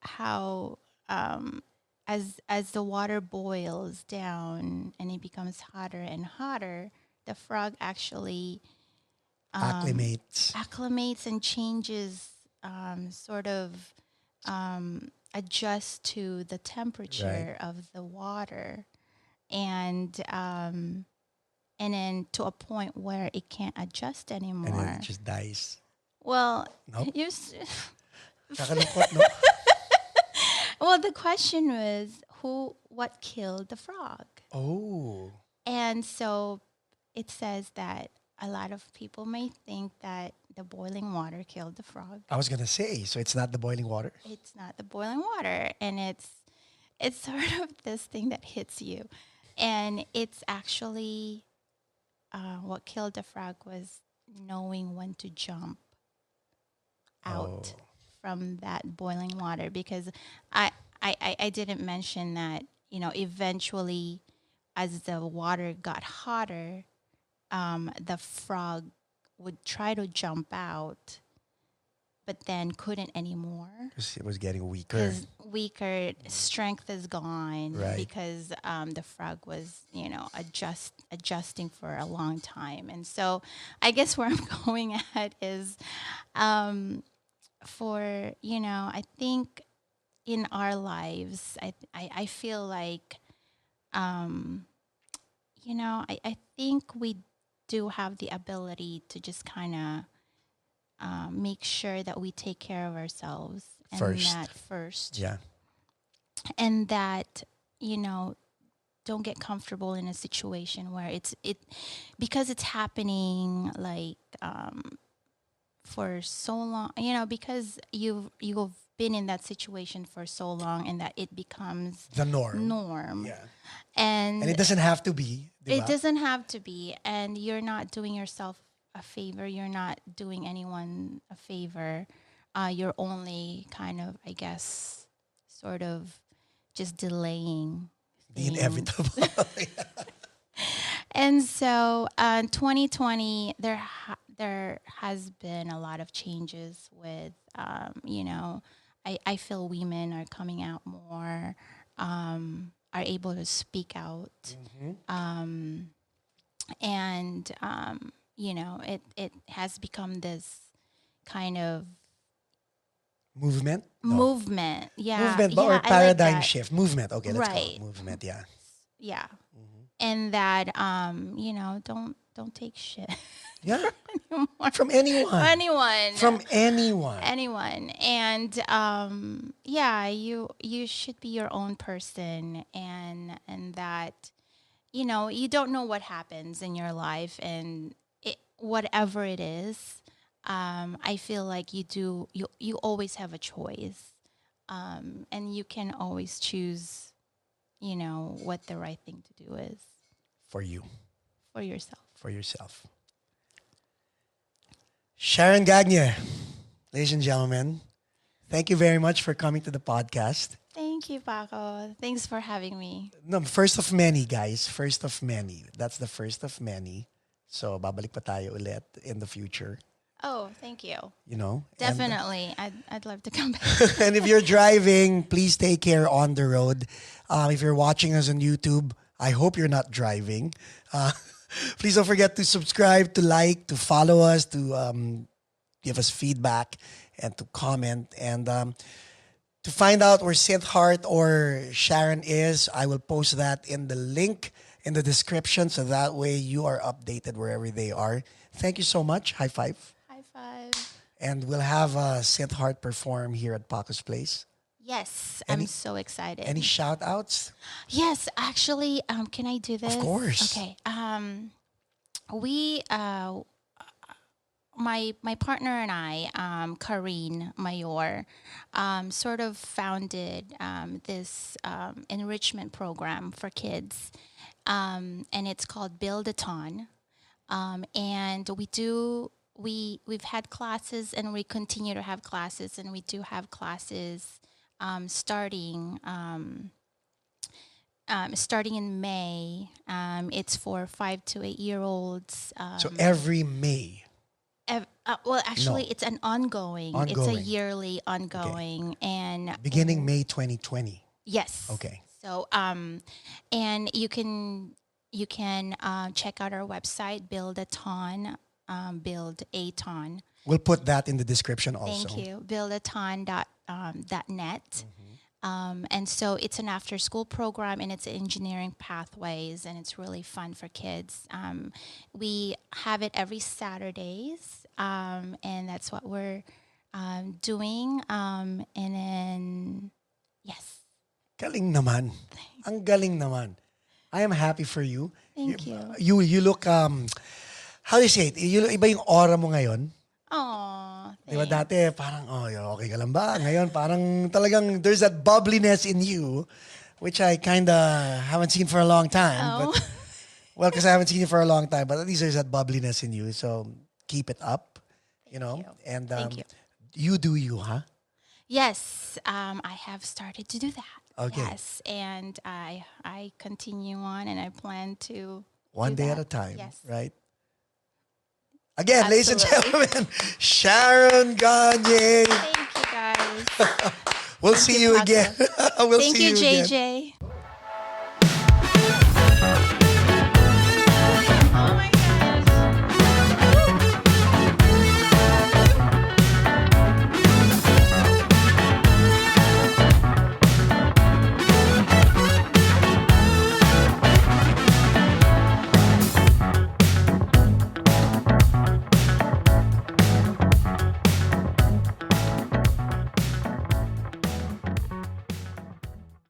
how as the water boils down and it becomes hotter and hotter, the frog actually acclimates and changes, sort of adjust to the temperature of the water, and then to a point where it can't adjust anymore. And then it just dies. Well, Nope. Kakalungkot, no? Well, the question was what killed the frog? Oh. And so it says that a lot of people may think that the boiling water killed the frog. I was going to say, so it's not the boiling water? It's not the boiling water. And it's sort of this thing that hits you. And it's actually what killed the frog was knowing when to jump out from that boiling water, because I didn't mention that, eventually as the water got hotter, the frog would try to jump out, but then couldn't anymore. Because it was getting weaker. Strength is gone, Right. because the frog was, adjusting for a long time. And so I guess where I'm going at is I think in our lives, I feel like, I think we do have the ability to just kind of make sure that we take care of ourselves first. Yeah. And that, don't get comfortable in a situation where because it's happening like for so long, because you've been in that situation for so long, and that it becomes the norm. Yeah. And it doesn't have to be. It doesn't have to be. And you're not doing yourself a favor. You're not doing anyone a favor. You're only kind of, I guess, sort of just delaying the inevitable. And so 2020, there has been a lot of changes with, I feel women are coming out more, are able to speak out. Mm-hmm. And, it has become this kind of movement. Yeah. Movement, or paradigm shift. Movement. Okay, let's call it movement. Yeah. Yeah. Mm-hmm. And that, don't take shit. Yeah. Anymore. From anyone. From anyone. And you should be your own person, and that, you don't know what happens in your life, and whatever it is, I feel like you always have a choice, and you can always choose, what the right thing to do is. For you. For yourself. For yourself. Sharon Gagne, ladies and gentlemen, thank you very much for coming to the podcast. Thank you, Paco. Thanks for having me. No, first of many, guys. First of many. That's the first of many. So, babalik pa tayo ulit in the future. Oh, thank you. Definitely. I'd love to come back. And if you're driving, please take care on the road. If you're watching us on YouTube, I hope you're not driving. Please don't forget to subscribe, to like, to follow us, to give us feedback, and to comment. And to find out where SYNTH Heart or Sharon is, I will post that in the link in the description so that way you are updated wherever they are. Thank you so much. High five. High five. And we'll have SYNTH Heart perform here at Paco's Place. Yes, I'm so excited. Any shout outs? Yes, actually, can I do this? Of course. Okay. We my partner and I, Karine Mayor, sort of founded this enrichment program for kids, and it's called Build-a-thon. And we've had classes, and we continue to have classes, and we do have classes starting in May. It's for 5 to 8 year olds. So every May. Well, actually, No. it's an ongoing. It's a yearly ongoing, and Beginning May 2020. yes. Okay. So, and you can check out our website, Build-a-thon. We'll put that in the description also. Thank you. Build-a-thon.net. And so it's an after-school program, and it's engineering pathways, and it's really fun for kids. We have it every Saturdays, and that's what we're doing. And then, yes. Galing naman. Ang galing naman. I am happy for you. Thank you. You look, how do you say it? Iba yung aura mo ngayon. Aw, Di ba dati, parang, okay ka lang ba? Ngayon, parang talagang there's that bubbliness in you, which I kind of haven't seen for a long time. Oh. But, well, because I haven't seen you for a long time, but at least there's that bubbliness in you. So keep it up, you know. And Thank you. You do you, huh? Yes, I have started to do that. Okay. Yes, and I continue on, and I plan to One do day that. at a time, Yes. right? Again, ladies and Absolutely. gentlemen, Sharon Gagne. Thank you, guys. We'll see you Paco. again. We'll Thank see you, again. JJ.